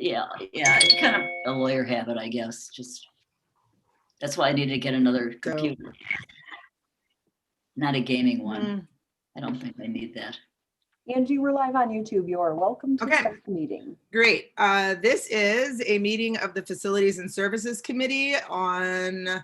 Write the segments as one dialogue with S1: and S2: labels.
S1: yeah, it's kind of a lawyer habit, I guess. Just that's why I needed to get another computer, not a gaming one. I don't think I need that.
S2: Angie, we're live on YouTube. You're welcome to start the meeting.
S3: Great. This is a meeting of the Facilities and Services Committee on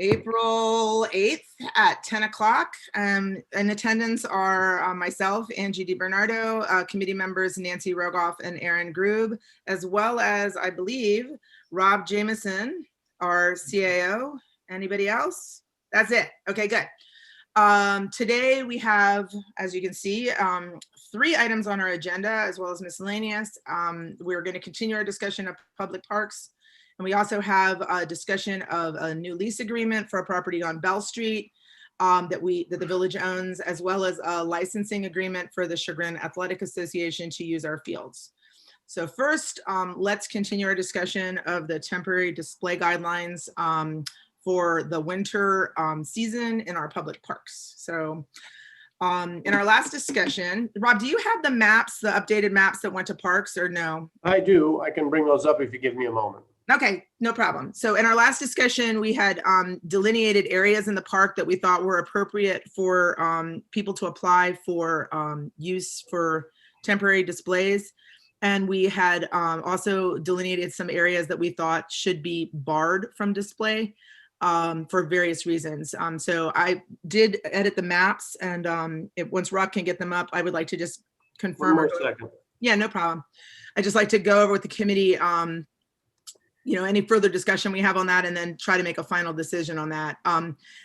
S3: April 8th at 10 o'clock. In attendance are myself, Angie DiBernardo, committee members Nancy Rogoff and Aaron Grube, as well as, I believe, Rob Jameson, our CAO. Anybody else? That's it. Okay, good. Today we have, as you can see, 3 items on our agenda as well as miscellaneous. We're going to continue our discussion of public parks. And we also have a discussion of a new lease agreement for a property on Bell Street that the village owns, as well as a licensing agreement for the Chagrin Athletic Association to use our fields. So first, let's continue our discussion of the temporary display guidelines for the winter season in our public parks. So in our last discussion, Rob, do you have the maps, the updated maps that went to parks or no?
S4: I do. I can bring those up if you give me a moment.
S3: Okay, no problem. So in our last discussion, we had delineated areas in the park that we thought were appropriate for people to apply for use for temporary displays. And we had also delineated some areas that we thought should be barred from display for various reasons. So I did edit the maps, and once Rob can get them up, I would like to just confirm.
S4: One more second.
S3: Yeah, no problem. I'd just like to go over with the committee any further discussion we have on that, and then try to make a final decision on that.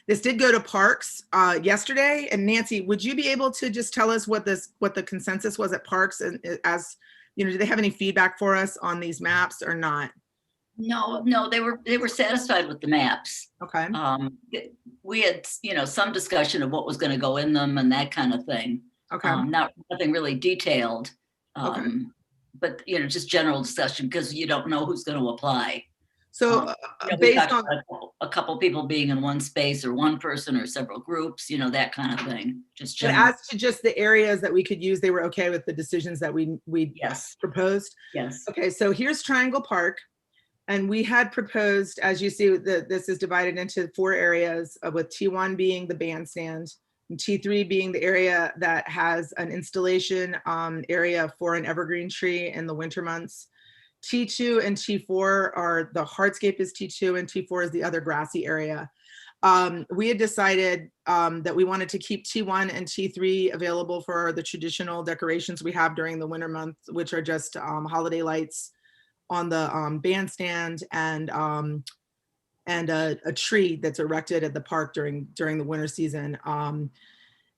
S3: This did go to parks yesterday, and Nancy, would you be able to just tell us what the consensus was at parks, and as do they have any feedback for us on these maps or not?
S1: No, they were satisfied with the maps.
S3: Okay.
S1: We had some discussion of what was going to go in them and that kind of thing.
S3: Okay.
S1: Nothing really detailed.
S3: Okay.
S1: But just general discussion, because you don't know who's going to apply.
S3: So
S1: based on a couple people being in one space, or one person, or several groups, that kind of thing. Just general.
S3: As to just the areas that we could use, they were okay with the decisions that we
S1: yes
S3: proposed.
S1: Yes.
S3: Okay, so here's Triangle Park, and we had proposed, as you see, this is divided into 4 areas, with T1 being the bandstand, and T3 being the area that has an installation area for an evergreen tree in the winter months. T2 and T4 are the hardscape is T2, and T4 is the other grassy area. We had decided that we wanted to keep T1 and T3 available for the traditional decorations we have during the winter months, which are just holiday lights on the bandstand and a tree that's erected at the park during the winter season.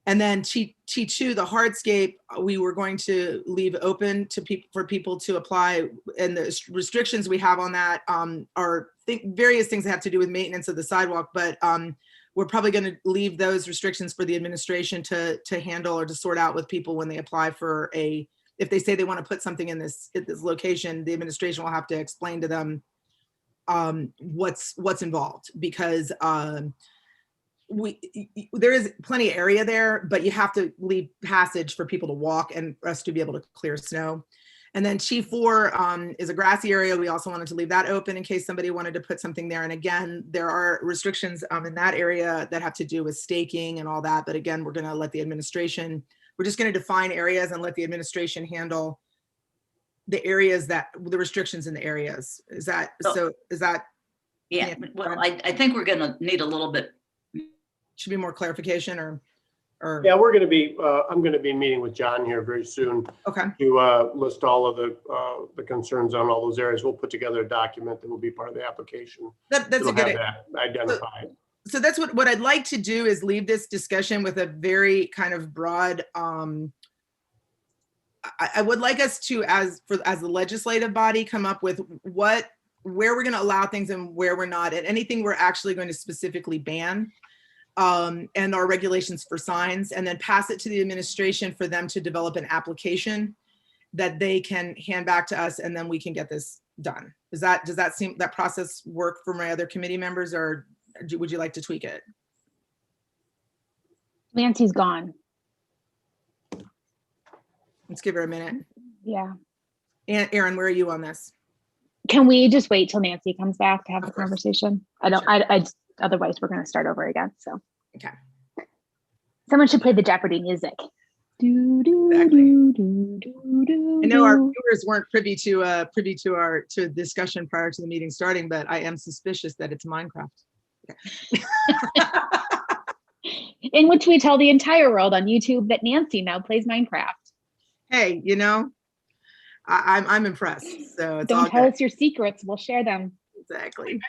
S3: And then T2, the hardscape, we were going to leave open to for people to apply. And the restrictions we have on that are various things that have to do with maintenance of the sidewalk, but we're probably going to leave those restrictions for the administration to handle, or to sort out with people when they apply for if they say they want to put something in this location, the administration will have to explain to them what's involved, because there is plenty of area there, but you have to leave passage for people to walk and for us to be able to clear snow. And then T4 is a grassy area. We also wanted to leave that open in case somebody wanted to put something there. And again, there are restrictions in that area that have to do with staking and all that. But again, we're going to let the administration, we're just going to define areas and let the administration handle the areas the restrictions in the areas. Is that?
S1: Yeah, well, I think we're going to need a little bit.
S3: Should be more clarification or
S4: yeah, we're going to be I'm going to be meeting with John here very soon.
S3: Okay.
S4: To list all of the concerns on all those areas. We'll put together a document that will be part of the application.
S3: That's a good idea.
S4: Identified.
S3: So that's what I'd like to do, is leave this discussion with a very kind of broad I would like us to, as the legislative body, come up with where we're going to allow things and where we're not, and anything we're actually going to specifically ban, and our regulations for signs, and then pass it to the administration for them to develop an application that they can hand back to us, and then we can get this done. Does that process work for my other committee members, or would you like to tweak it?
S5: Nancy's gone.
S3: Let's give her a minute.
S5: Yeah.
S3: And Erin, where are you on this?
S5: Can we just wait till Nancy comes back to have
S3: Of
S5: the
S3: course.
S5: conversation? I don't,
S3: Sure.
S5: I just, otherwise we're gonna start over again, so.
S3: Okay.
S5: Someone should play the Jeopardy music. Do, do,
S3: Exactly.
S5: do, do, do, do,
S3: I know our
S5: do.
S3: viewers weren't privy to our discussion prior to the meeting starting, but I am suspicious that it's Minecraft.
S5: In which we tell the entire world on YouTube that Nancy now plays Minecraft.
S3: Hey, you know, I'm impressed. So it's all
S5: Don't tell
S3: good.
S5: us your secrets, we'll share them.
S3: Exactly.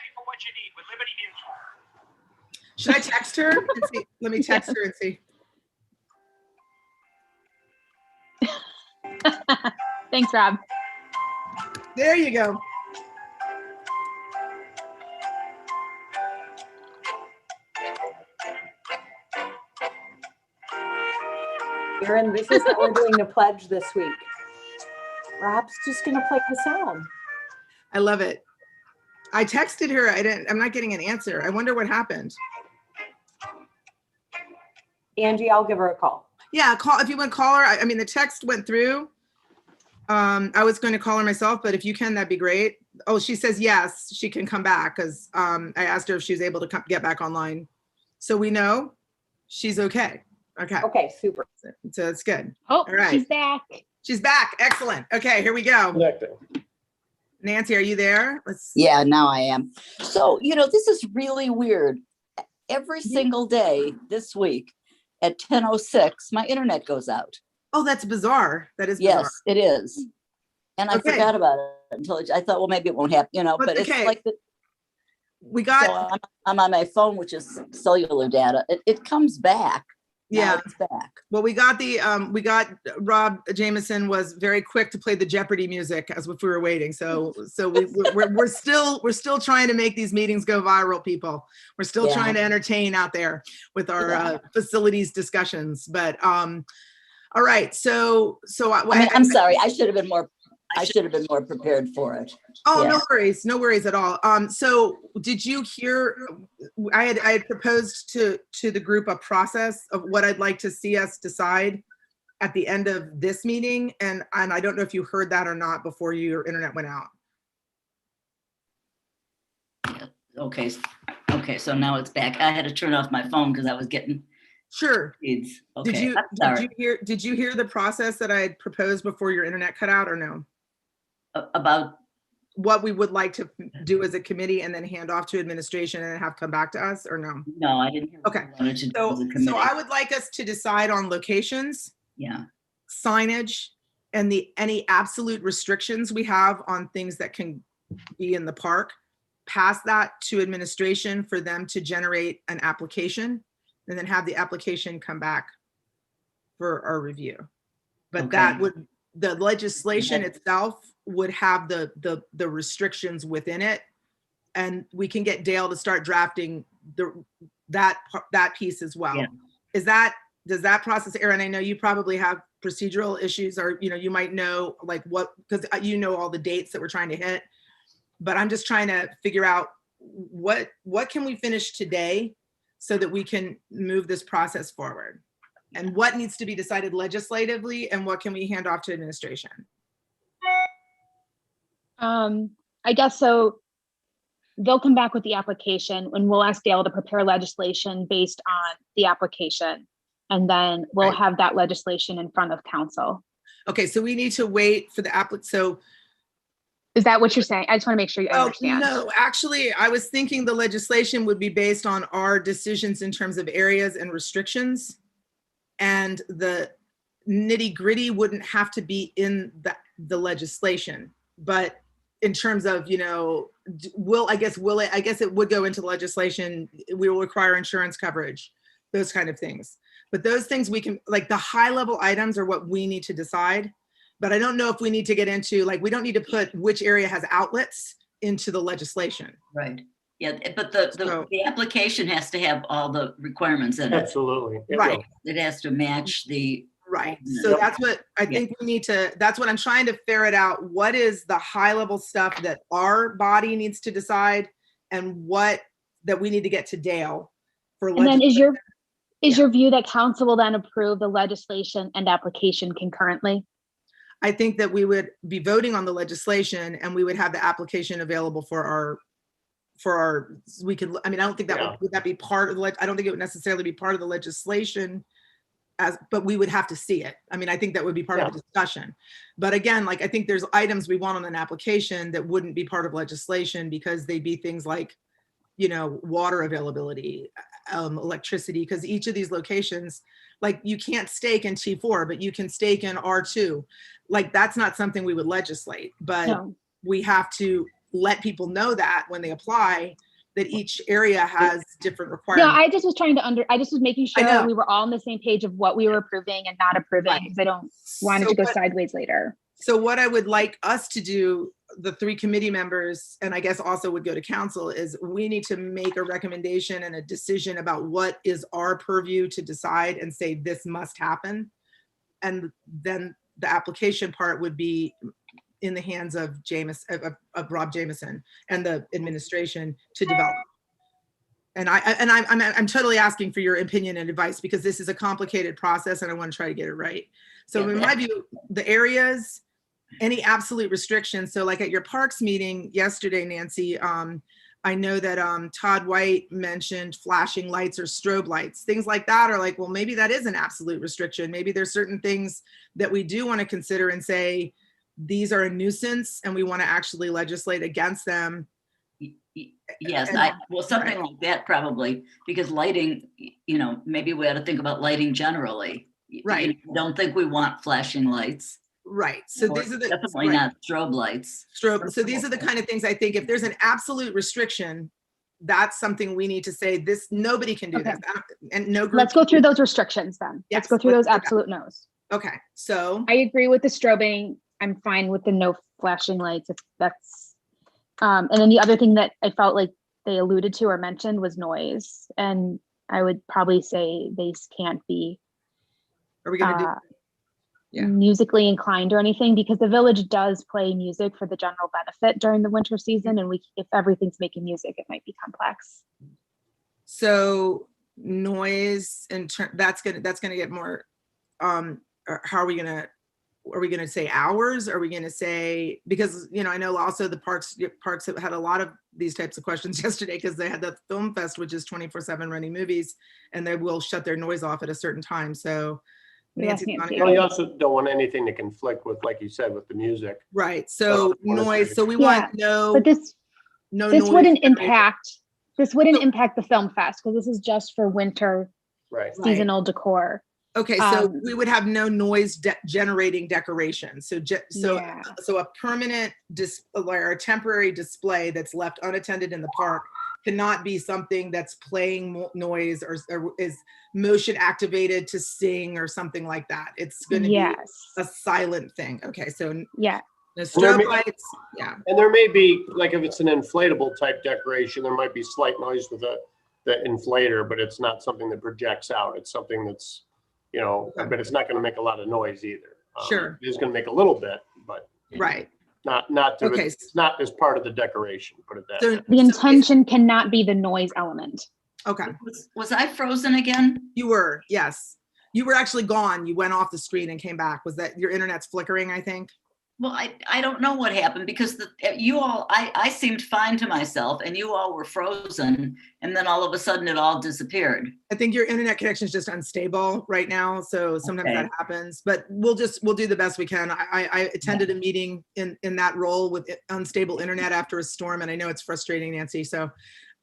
S3: Should I text her? And see? Let me text her and see.
S5: Thanks, Rob.
S3: There you go.
S2: Erin, this is how we're doing the pledge this week. Rob's just gonna play the sound.
S3: I love it. I texted her. I'm not getting an answer. I wonder what happened.
S2: Angie, I'll give her a call.
S3: Yeah, call if you want to call her. I mean, the text went through. I was going to call her myself, but if you can, that'd be great. Oh, she says yes, she can come back because I asked her if she was able to get back online. So we know she's okay. Okay,
S2: Okay, super.
S3: so it's good.
S5: Oh,
S3: All right.
S5: she's back.
S3: She's back. Excellent. Okay, here we go.
S4: Connecting.
S3: Nancy, are you there?
S6: Yeah, now I am. So, this is really weird. Every single day this week at 10:06, my internet goes out.
S3: Oh, that's bizarre. That is bizarre.
S6: Yes, it is. And I
S3: Okay.
S6: forgot about it until I thought, well, maybe it won't happen,
S3: But
S6: but it's
S3: okay.
S6: like,
S3: We got,
S6: so I'm on my phone, which is cellular data. It comes back. Now
S3: yeah.
S6: it's back.
S3: Well, we got Rob Jameson was very quick to play the Jeopardy music as if we were waiting. So we're still trying to make these meetings go viral, people. We're still
S6: Yeah.
S3: trying to entertain out there with our
S6: Yeah.
S3: facilities discussions. But all right. So
S6: I'm sorry. I should have been more prepared for it.
S3: Oh,
S6: Yeah.
S3: no worries at all. So did you hear, I had proposed to the group a process of what I'd like to see us decide at the end of this meeting. And I don't know if you heard that or not before your internet went out.
S1: Okay, so now it's back. I had to turn off my phone because I was getting
S3: Sure.
S1: feeds.
S3: Did
S1: Okay,
S3: you,
S1: I'm sorry.
S3: did you hear the process that I had proposed before your internet cut out or no?
S1: About,
S3: What we would like to do as a committee and then hand off to administration and then have come back to us or no?
S1: no, I didn't hear what
S3: Okay.
S1: you wanted to do
S3: So,
S1: as a
S3: so
S1: committee.
S3: I would like us to decide on locations,
S1: Yeah,
S3: signage, and any absolute restrictions we have on things that can be in the park. Pass that to administration for them to generate an application and then have the application come back for our review. But that
S1: Okay.
S3: would, the legislation
S1: Okay.
S3: itself would have the restrictions within it. And we can get Dale to start drafting that piece as well.
S1: Yeah.
S3: Does that process, Erin, I know you probably have procedural issues or, you might know like what, because you know all the dates that we're trying to hit. But I'm just trying to figure out what can we finish today so that we can move this process forward? And what needs to be decided legislatively and what can we hand off to administration?
S5: I guess so. They'll come back with the application and we'll ask Dale to prepare legislation based on the application. And then we'll
S3: Right.
S5: have that legislation in front of council.
S3: Okay, so we need to wait for the applicant. So,
S5: Is that what you're saying? I just want to make sure you
S3: oh,
S5: understand.
S3: no, actually, I was thinking the legislation would be based on our decisions in terms of areas and restrictions. And the nitty gritty wouldn't have to be in the legislation. But in terms of, I guess it would go into legislation. We will require insurance coverage, those kind of things. But those things we can, like the high level items are what we need to decide. But I don't know if we need to get into, like, we don't need to put which area has outlets into the legislation.
S1: right. Yeah, but the application has to have all the requirements in it.
S4: Absolutely. It
S3: Right.
S4: will.
S1: It has to match the,
S3: Right.
S1: Yeah.
S3: So that's what I think we need to, that's what I'm trying to ferret out. What is the high level stuff that our body needs to decide and what that we need to get to Dale for
S5: And then
S3: legislation?
S5: is your view that council will then approve the legislation and application concurrently?
S3: I think that we would be voting on the legislation and we would have the application available we could, I mean, I don't think that
S4: Yeah.
S3: would that be part of the, I don't think it would necessarily be part of the legislation but we would have to see it. I mean, I think that would be part of the discussion. But again, like, I think there's items we want on an application that wouldn't be part of legislation because they'd be things like, you know, water availability, electricity, because each of these locations, like, you can't stake in T4, but you can stake in R2. Like, that's not something we would legislate, but
S5: No.
S3: we have to let people know that when they apply, that each area has different
S5: No,
S3: requirements.
S5: I just was I just was making
S3: I know.
S5: sure we were all on the same page of what we were approving and not approving,
S6: Right.
S5: because I don't want it
S3: So
S5: to go
S3: what-
S5: sideways later.
S3: So what I would like us to do, the 3 committee members, and I guess also would go to council, is we need to make a recommendation and a decision about what is our purview to decide and say this must happen. And then the application part would be in the hands of of Rob Jameson and the administration to develop. And I'm totally asking for your opinion and advice because this is a complicated process and I want to try to get it right. So
S1: Yeah.
S3: in my view, the areas, any absolute restrictions. So like at your parks meeting yesterday, Nancy, I know that Todd White mentioned flashing lights or strobe lights, things like that are like, well, maybe that is an absolute restriction. Maybe there's certain things that we do want to consider and say, these are a nuisance and we want to actually legislate against them.
S1: Yes,
S3: And-
S1: well, something like that probably, because lighting, you know, maybe we ought to think about lighting generally.
S3: Right.
S1: Don't think we want flashing lights.
S3: Right. So
S1: or
S3: these are the
S1: Definitely
S3: right.
S1: not strobe lights.
S3: Strobe. So these are the kind of things I think if there's an absolute restriction, that's something we need to say this, nobody can do
S5: Okay.
S3: this. And no group.
S5: Let's go through those restrictions then.
S3: Yes,
S5: Let's go through
S3: let's
S5: those
S3: do that.
S5: absolute no's.
S3: Okay. So,
S5: I agree with the strobing. I'm fine with the no flashing lights if that's, and then the other thing that I felt like they alluded to or mentioned was noise. And I would probably say they can't be
S3: are we going to do? Yeah.
S5: musically inclined or anything, because the village does play music for the general benefit during the winter season. And if everything's making music, it might be complex.
S3: So noise and that's going to get more, how are we going to say hours? Are we going to say, because, you know, I know also the parks have had a lot of these types of questions yesterday because they had the film fest, which is 24/7 running movies, and they will shut their noise off at a certain time. So
S5: Yes,
S3: Nancy's
S5: Nancy.
S3: on
S4: Well,
S3: it.
S4: you also don't want anything to conflict with, like you said, with the music.
S3: Right. So
S4: Well,
S3: noise. So we
S5: Yeah,
S3: want no,
S5: But this
S3: no
S5: this
S3: noise.
S5: wouldn't
S3: generated.
S5: impact the film fest, because this is just for winter
S4: Right.
S3: Right.
S5: seasonal decor.
S3: Okay, so
S5: Um,
S3: we would have no noise generating decorations. So
S5: Yeah.
S3: so a permanent or a temporary display that's left unattended in the park cannot be something that's playing noise or is motion activated to sing or something like that. It's going to
S5: Yes.
S3: be a silent thing. Okay, so
S5: Yeah.
S3: the
S4: there
S3: strobe
S4: may-
S3: lights, yeah.
S4: And there may be, like if it's an inflatable type decoration, there might be slight noise with the inflator, but it's not something that projects out. It's something that's, you know,
S3: Okay.
S4: but it's not going to make a lot of noise either.
S3: Sure.
S4: It's going to make a little bit, but
S3: Right.
S4: not
S3: Okay.
S4: it's not as part of the decoration, put it that
S3: So
S4: way.
S5: The intention cannot be the noise element.
S3: okay,
S1: Was I frozen again?
S3: you were, yes. You were actually gone. You went off the screen and came back. Was that your internet's flickering, I think?
S1: Well, I don't know what happened because you all, I seemed fine to myself and you all were frozen and then all of a sudden it all disappeared.
S3: I think your internet connection is just unstable right now, so sometimes
S1: Okay.
S3: that happens. But we'll do the best we can. I attended a meeting in that role with unstable internet after a storm, and I know it's frustrating, Nancy. So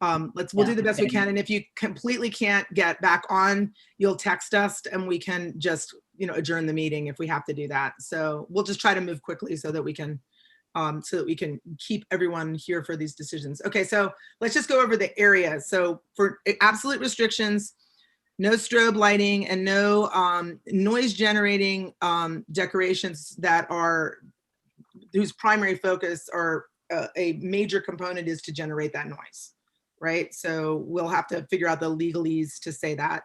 S3: we'll do the best we
S1: okay.
S3: can. And if you completely can't get back on, you'll text us, and we can just adjourn the meeting if we have to do that. So we'll just try to move quickly so that we can keep everyone here for these decisions. Okay, so let's just go over the areas. So for absolute restrictions, no strobe lighting and no noise generating decorations whose primary focus or a major component is to generate that noise, right? So we'll have to figure out the legalese to say that.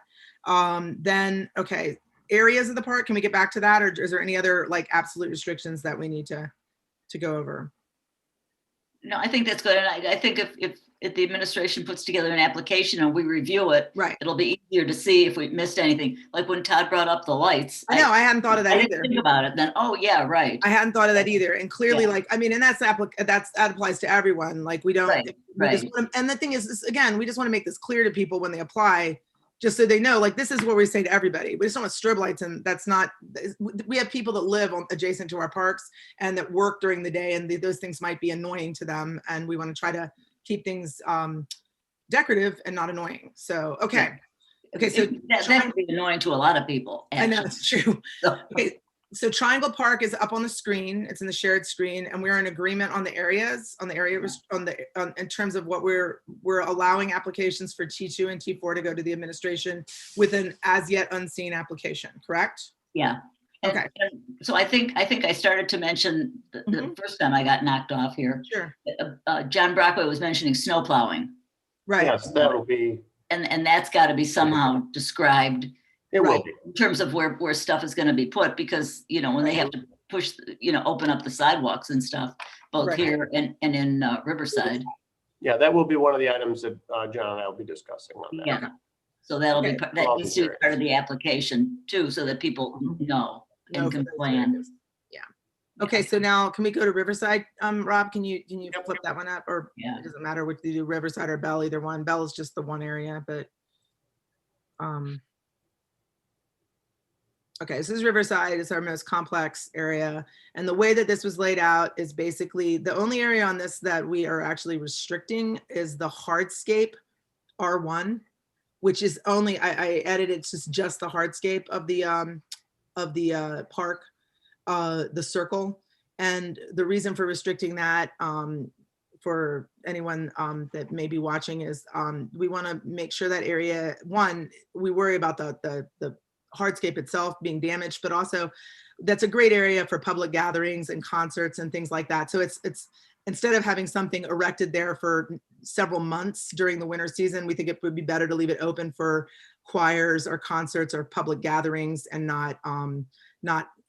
S3: Then, okay, areas of the park, can we get back to that? Or is there any other like absolute restrictions that we need to go over?
S1: No, I think that's good. And I think if the administration puts together an application and we review it,
S3: Right.
S1: it'll be easier to see if we missed anything. Like when Todd brought up the lights.
S3: I know, I hadn't thought of
S1: I
S3: that
S1: didn't
S3: either.
S1: think about it then. Oh, yeah, right.
S3: I hadn't thought of that either. And clearly,
S1: Yeah.
S3: like, I mean, and that applies to everyone. Like, we don't,
S1: Right,
S3: we just
S1: right.
S3: and the thing is, again, we just want to make this clear to people when they apply, just so they know, like, this is what we say to everybody. We just don't want strobe lights, and that's not, we have people that live adjacent to our parks and that work during the day, and those things might be annoying to them. And we want to try to keep things decorative and not annoying. So, okay. Okay, so
S1: That would be annoying to a lot of people.
S3: I know,
S1: actually.
S3: it's true.
S1: So-
S3: Okay, so Triangle Park is up on the screen. It's in the shared screen, and we're in agreement on the areas, in terms of what we're allowing applications for T2 and T4 to go to the administration with an as yet unseen application, correct?
S1: Yeah. And-
S3: Okay.
S1: and So I think I started to mention the
S3: Mhm.
S1: first time I got knocked off here.
S3: Sure.
S1: John Brockway was mentioning snow plowing,
S3: Right.
S4: Yes, that'll be,
S1: and that's got to be somehow described
S4: it will
S3: Right.
S4: be.
S1: in terms of where stuff is going to be put, because, when they have to push, open up the sidewalks and stuff, both
S3: Right.
S1: here and in Riverside.
S4: Yeah, that will be one of the items that John and I will be discussing on that.
S1: Yeah. So that'll be,
S3: Okay.
S1: that needs to be part of the application too, so that people know
S3: No,
S1: and can
S3: for those
S1: plan.
S3: areas. Yeah. Okay, so now can we go to Riverside? Rob, can you flip that one up, or
S1: Yeah.
S3: it doesn't matter which you do, Riverside or Bell, either one. Bell is just the one area, but okay, this is Riverside. It's our most complex area. And the way that this was laid out is basically the only area on this that we are actually restricting is the hardscape R1, which is only, I edited, it's just the hardscape of the park, the circle. And the reason for restricting that, for anyone that may be watching, is we want to make sure that area, one, we worry about the hardscape itself being damaged, but also that's a great area for public gatherings and concerts and things like that. So it's instead of having something erected there for several months during the winter season, we think it would be better to leave it open for choirs or concerts or public gatherings, and not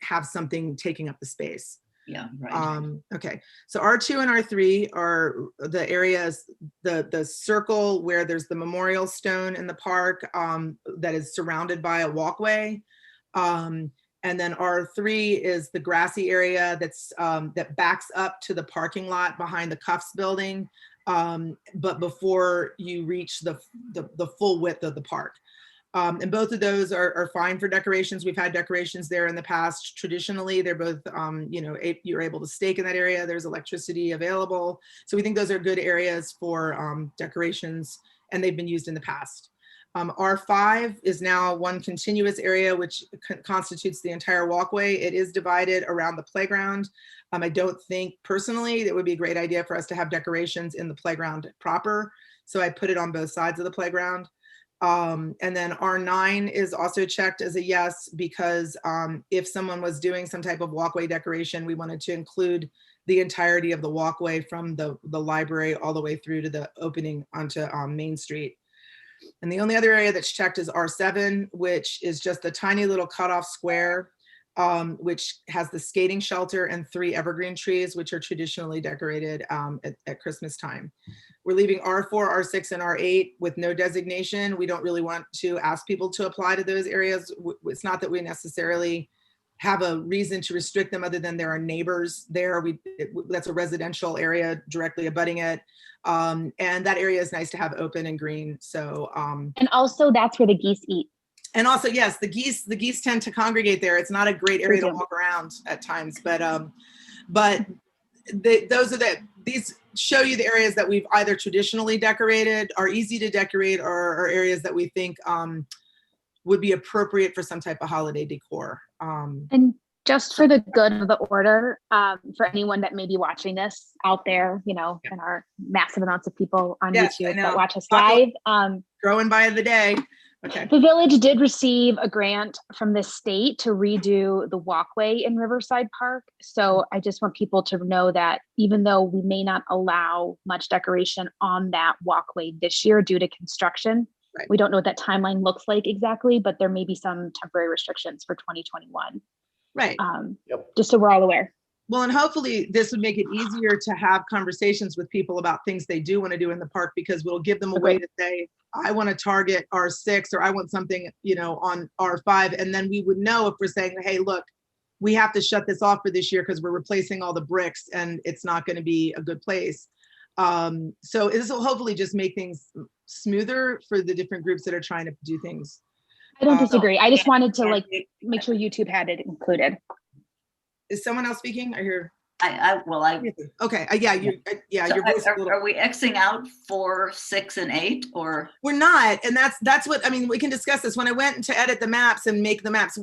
S3: have something taking up the space.
S1: Yeah, right.
S3: Okay, so R2 and R3 are the areas, the circle where there's the memorial stone in the park that is surrounded by a walkway. And then R3 is the grassy area that's that backs up to the parking lot behind the Cuffs building, but before you reach the full width of the park. And both of those are fine for decorations. We've had decorations there in the past. Traditionally, they're both, you're able to stake in that area. There's electricity available. So we think those are good areas for decorations, and they've been used in the past. R5 is now one continuous area, which constitutes the entire walkway. It is divided around the playground. I don't think personally it would be a great idea for us to have decorations in the playground proper. So I put it on both sides of the playground. And then R9 is also checked as a yes, because if someone was doing some type of walkway decoration, we wanted to include the entirety of the walkway from the library all the way through to the opening onto Main Street. And the only other area that's checked is R7, which is just a tiny little cutoff square, which has the skating shelter and 3 evergreen trees, which are traditionally decorated at Christmas time. We're leaving R4, R6, and R8 with no designation. We don't really want to ask people to apply to those areas. It's not that we necessarily have a reason to restrict them, other than there are neighbors there. That's a residential area directly abutting it. And that area is nice to have open and green. So,
S5: And also that's where the geese eat.
S3: and also, yes, the geese tend to congregate there. It's not a great area to walk around at times, but these show you the areas that we've either traditionally decorated, are easy to decorate, or areas that we think would be appropriate for some type of holiday decor.
S5: And just for the good of the order, for anyone that may be watching this out there, and our massive amounts of people on
S3: Yes, I
S5: YouTube
S3: know.
S5: that watch us live,
S3: Growing by the day. Okay.
S5: the village did receive a grant from the state to redo the walkway in Riverside Park. So I just want people to know that even though we may not allow much decoration on that walkway this year due to construction,
S3: Right.
S5: we don't know what that timeline looks like exactly, but there may be some temporary restrictions for 2021.
S3: Right.
S4: Yep.
S5: Just so we're all aware.
S3: Well, and hopefully this would make it easier to have conversations with people about things they do want to do in the park, because we'll give them a way to say, I want to target R6, or I want something, you know, on R5. And then we would know if we're saying, hey, look, we have to shut this off for this year because we're replacing all the bricks and it's not going to be a good place. So this will hopefully just make things smoother for the different groups that are trying to do things.
S5: I don't disagree. I just wanted to like make sure YouTube had it included.
S3: Is someone else speaking? I hear.
S1: Well,
S3: Okay, yeah, yeah,
S1: so
S3: your voice is a little.
S1: are we Xing out 4, 6, and 8, or?
S3: We're not, and that's what, I mean, we can discuss this. When I went to edit the maps and make the maps,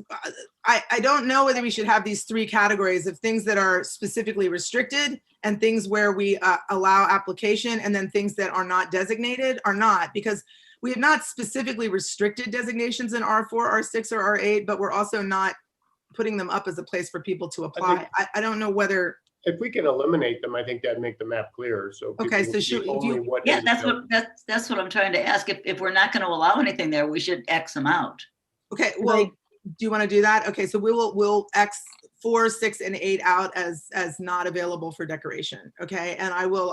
S3: I don't know whether we should have these 3 categories of things that are specifically restricted and things where we allow application, and then things that are not designated are not, because we have not specifically restricted designations in R4, R6, or R8, but we're also not putting them up as a place for people to apply. I don't know whether.
S4: If we can eliminate them, I think that'd make the map clearer. So
S3: Okay,
S4: people
S3: so
S4: see
S3: should
S4: only
S3: you?
S4: what
S1: Yeah,
S4: is
S1: that's what I'm trying to ask. If we're not going to allow anything there, we should X them out.
S3: Okay, well, do you want to do that? Okay, so we'll X 4, 6, and 8 out as not available for decoration. Okay, and I will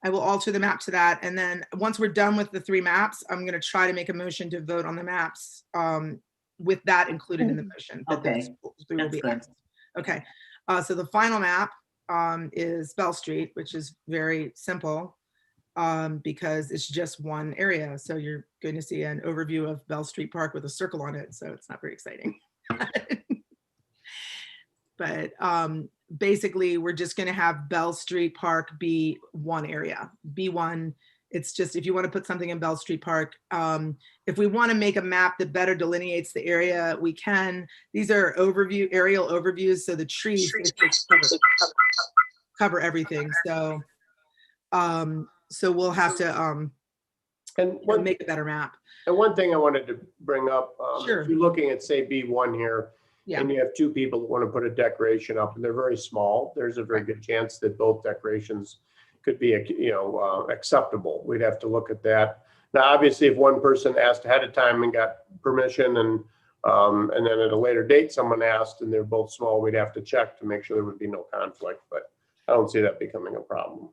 S3: alter the map to that. And then once we're done with the 3 maps, I'm going to try to make a motion to vote on the maps with that included in the motion. That
S1: Okay,
S3: those 3 will be
S1: that's
S3: Xed. Okay, so the final map is Bell Street, which is very simple because it's just one area. So you're going to see an overview of Bell Street Park with a circle on it. So it's not very exciting. But basically, we're just going to have Bell Street Park be one area, B1. It's just, if you want to put something in Bell Street Park, if we want to make a map that better delineates the area, we can. These are aerial overviews. So the trees cover everything. So, so we'll have to make a better map.
S4: And one thing I wanted to bring up,
S3: Sure.
S4: if you're looking at, say, B1 here,
S3: Yeah.
S4: and you have 2 people that want to put a decoration up, and they're very small, there's a very good chance that both decorations could be, acceptable. We'd have to look at that. Now, obviously, if one person asked ahead of time and got permission, and then at a later date, someone asked and they're both small, we'd have to check to make sure there would be no conflict, but I don't see that becoming a problem.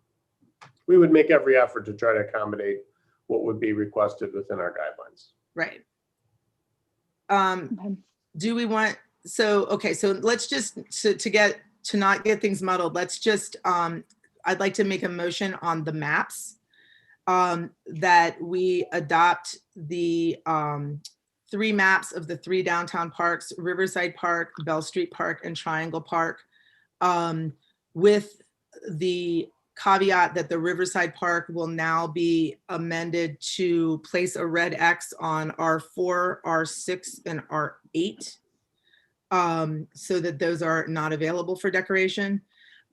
S4: We would make every effort to try to accommodate what would be requested within our guidelines.
S3: Right.
S5: Okay.
S3: Do we want, so, okay, so let's just, to not get things muddled, let's just, I'd like to make a motion on the maps that we adopt the 3 maps of the 3 downtown parks, Riverside Park, Bell Street Park, and Triangle Park, with the caveat that the Riverside Park will now be amended to place a red X on R4, R6, and R8, so that those are not available for decoration.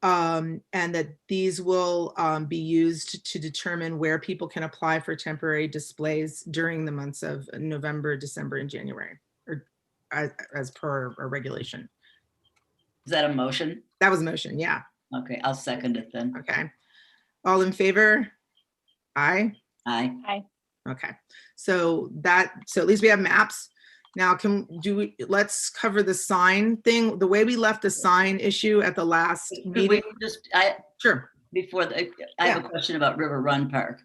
S3: And that these will be used to determine where people can apply for temporary displays during the months of November, December, and January, or as per our regulation.
S1: Is that a motion?
S3: That was motion, yeah.
S1: Okay, I'll second it then.
S3: Okay. All in favor? Aye.
S1: Aye.
S3: Okay. So at least we have maps. Now, let's cover the sign thing. The way we left the sign issue at the last meeting. Sure.
S1: I have a question about River Run Park.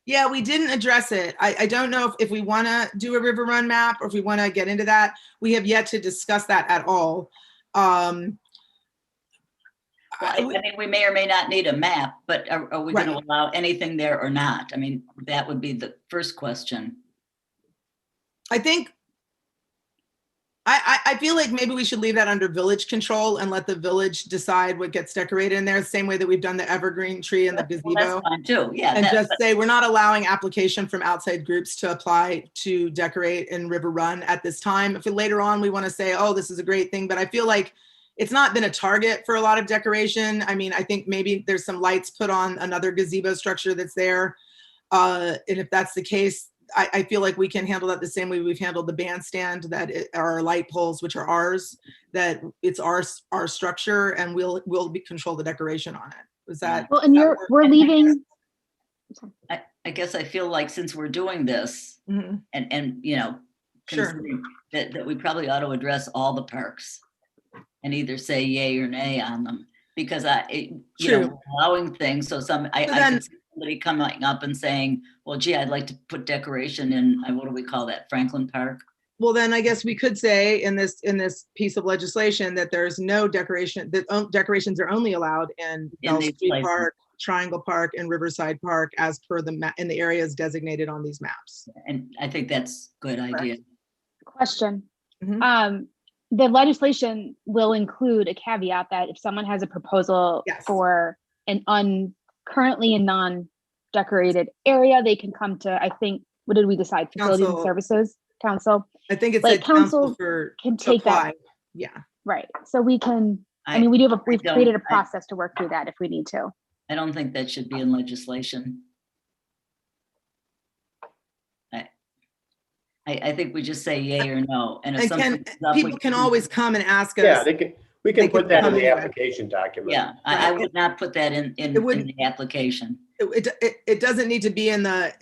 S3: Yeah, we didn't address it. I don't know if we want to do a River Run map or if we want to get into that. We have yet to discuss that at all.
S1: I mean, we may or may not need a map, but are we going to allow anything there or not? I mean, that would be the first question.
S3: I think, I feel like maybe we should leave that under village control and let the village decide what gets decorated in there, the same way that we've done the evergreen tree and the gazebo.
S1: Well, that's fine too, yeah.
S3: And just say, we're not allowing application from outside groups to apply to decorate in River Run at this time. If later on we want to say, oh, this is a great thing, but I feel like it's not been a target for a lot of decoration. I mean, I think maybe there's some lights put on another gazebo structure that's there. And if that's the case, I feel like we can handle that the same way we've handled the bandstand, that our light poles, which are ours, that it's our structure, and we'll control the decoration on it. Is that?
S5: Well, and we're leaving.
S1: I guess I feel like since we're doing this,
S3: Mm-hmm.
S1: and
S3: Sure.
S1: considering that we probably ought to address all the parks. and either say yay or nay on them. Because you
S3: True.
S1: know, allowing things, so I
S3: then-
S1: could see somebody coming up and saying, well, gee, I'd like to put decoration in, what do we call that, Franklin Park?
S3: Well, then I guess we could say in this piece of legislation that there's no decoration, that decorations are only allowed in Bell
S1: these
S3: Street
S1: places.
S3: Park, Triangle Park, and Riverside Park as per in the areas designated on these maps.
S1: And I think that's a good idea.
S5: Question.
S3: Mhm.
S5: The legislation will include a caveat that if someone has a proposal
S3: Yes.
S5: for an currently a non-decorated area, they can come to, I think, what did we decide? Facilities and
S3: Council.
S5: Services Council,
S3: I think it's
S5: Like
S3: a council
S5: council
S3: for
S5: can
S3: to
S5: take that,
S3: apply. Yeah.
S5: right? So we can, I mean, we've
S1: don't-
S5: created a
S1: I-
S5: process to work through that if we need to.
S1: I don't think that should be in legislation. I think we just say yay or no. And if
S3: And
S1: something comes up, we
S3: people can always come and ask us.
S4: Yeah, we
S3: They
S4: can
S3: can
S4: put that in
S3: come
S4: the
S3: in.
S4: application document.
S1: Yeah, I
S3: Right.
S1: would not put that in
S3: It wouldn't-
S1: the application.
S3: It doesn't need to be in the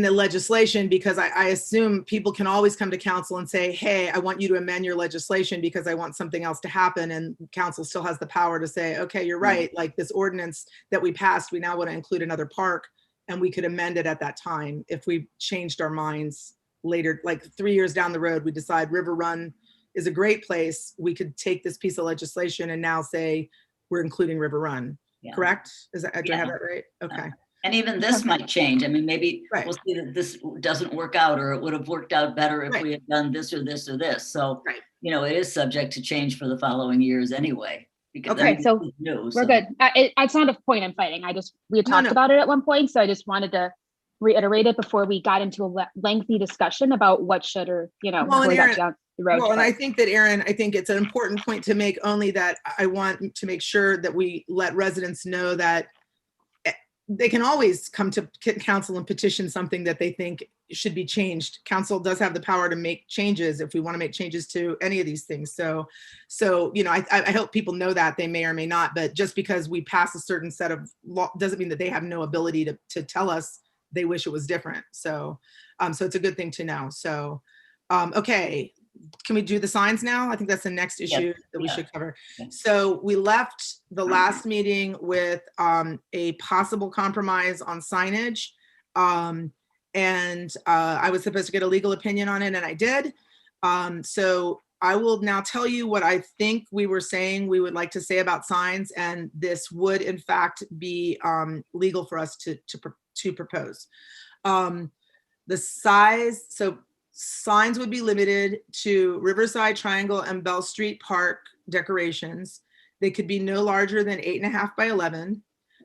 S3: legislation, because I assume people can always come to council and say, hey, I want you to amend your legislation because I want something else to happen. And council still has the power to say, okay, you're right. Like this ordinance that we passed, we now want to include another park, and we could amend it at that time if we changed our minds later, like 3 years down the road, we decide River Run is a great place. We could take this piece of legislation and now say we're including River Run.
S1: Yeah.
S3: Correct? Do I
S1: Yeah.
S3: have that right? Okay.
S1: And even this might change. I mean, maybe
S3: Right.
S1: we'll see that this doesn't work out, or it would have worked out better if
S3: Right.
S1: we had done this or this or this. So,
S3: Right.
S1: you know, it is subject to change for the following years anyway. Because I
S5: Okay,
S1: mean,
S5: so
S1: this is new,
S5: We're
S1: so-
S5: good. It's not a point I'm fighting. We had
S3: No,
S5: talked
S3: no.
S5: about it at one point, so I just wanted to reiterate it before we got into a lengthy discussion about what should, or,
S3: Well, and
S5: before we got
S3: Erin-
S5: down the road.
S3: Well, and
S5: but-
S3: I think that, Aaron, I think it's an important point to make, only that I want to make sure that we let residents know that they can always come to council and petition something that they think should be changed. Council does have the power to make changes if we want to make changes to any of these things. So, you know, I hope people know that. They may or may not, but just because we pass a certain set of law doesn't mean that they have no ability to tell us they wish it was different. So, so it's a good thing to know. So, okay. Can we do the signs now? I think that's the next issue that we
S1: yeah.
S3: should cover.
S1: Yeah.
S3: So we left the last meeting with a possible compromise on signage. And I was supposed to get a legal opinion on it, and I did. So I will now tell you what I think we were saying we would like to say about signs, and this would in fact be legal for us to propose. The size, so signs would be limited to Riverside, Triangle, and Bell Street Park decorations. They could be no larger than 8.5 by 11.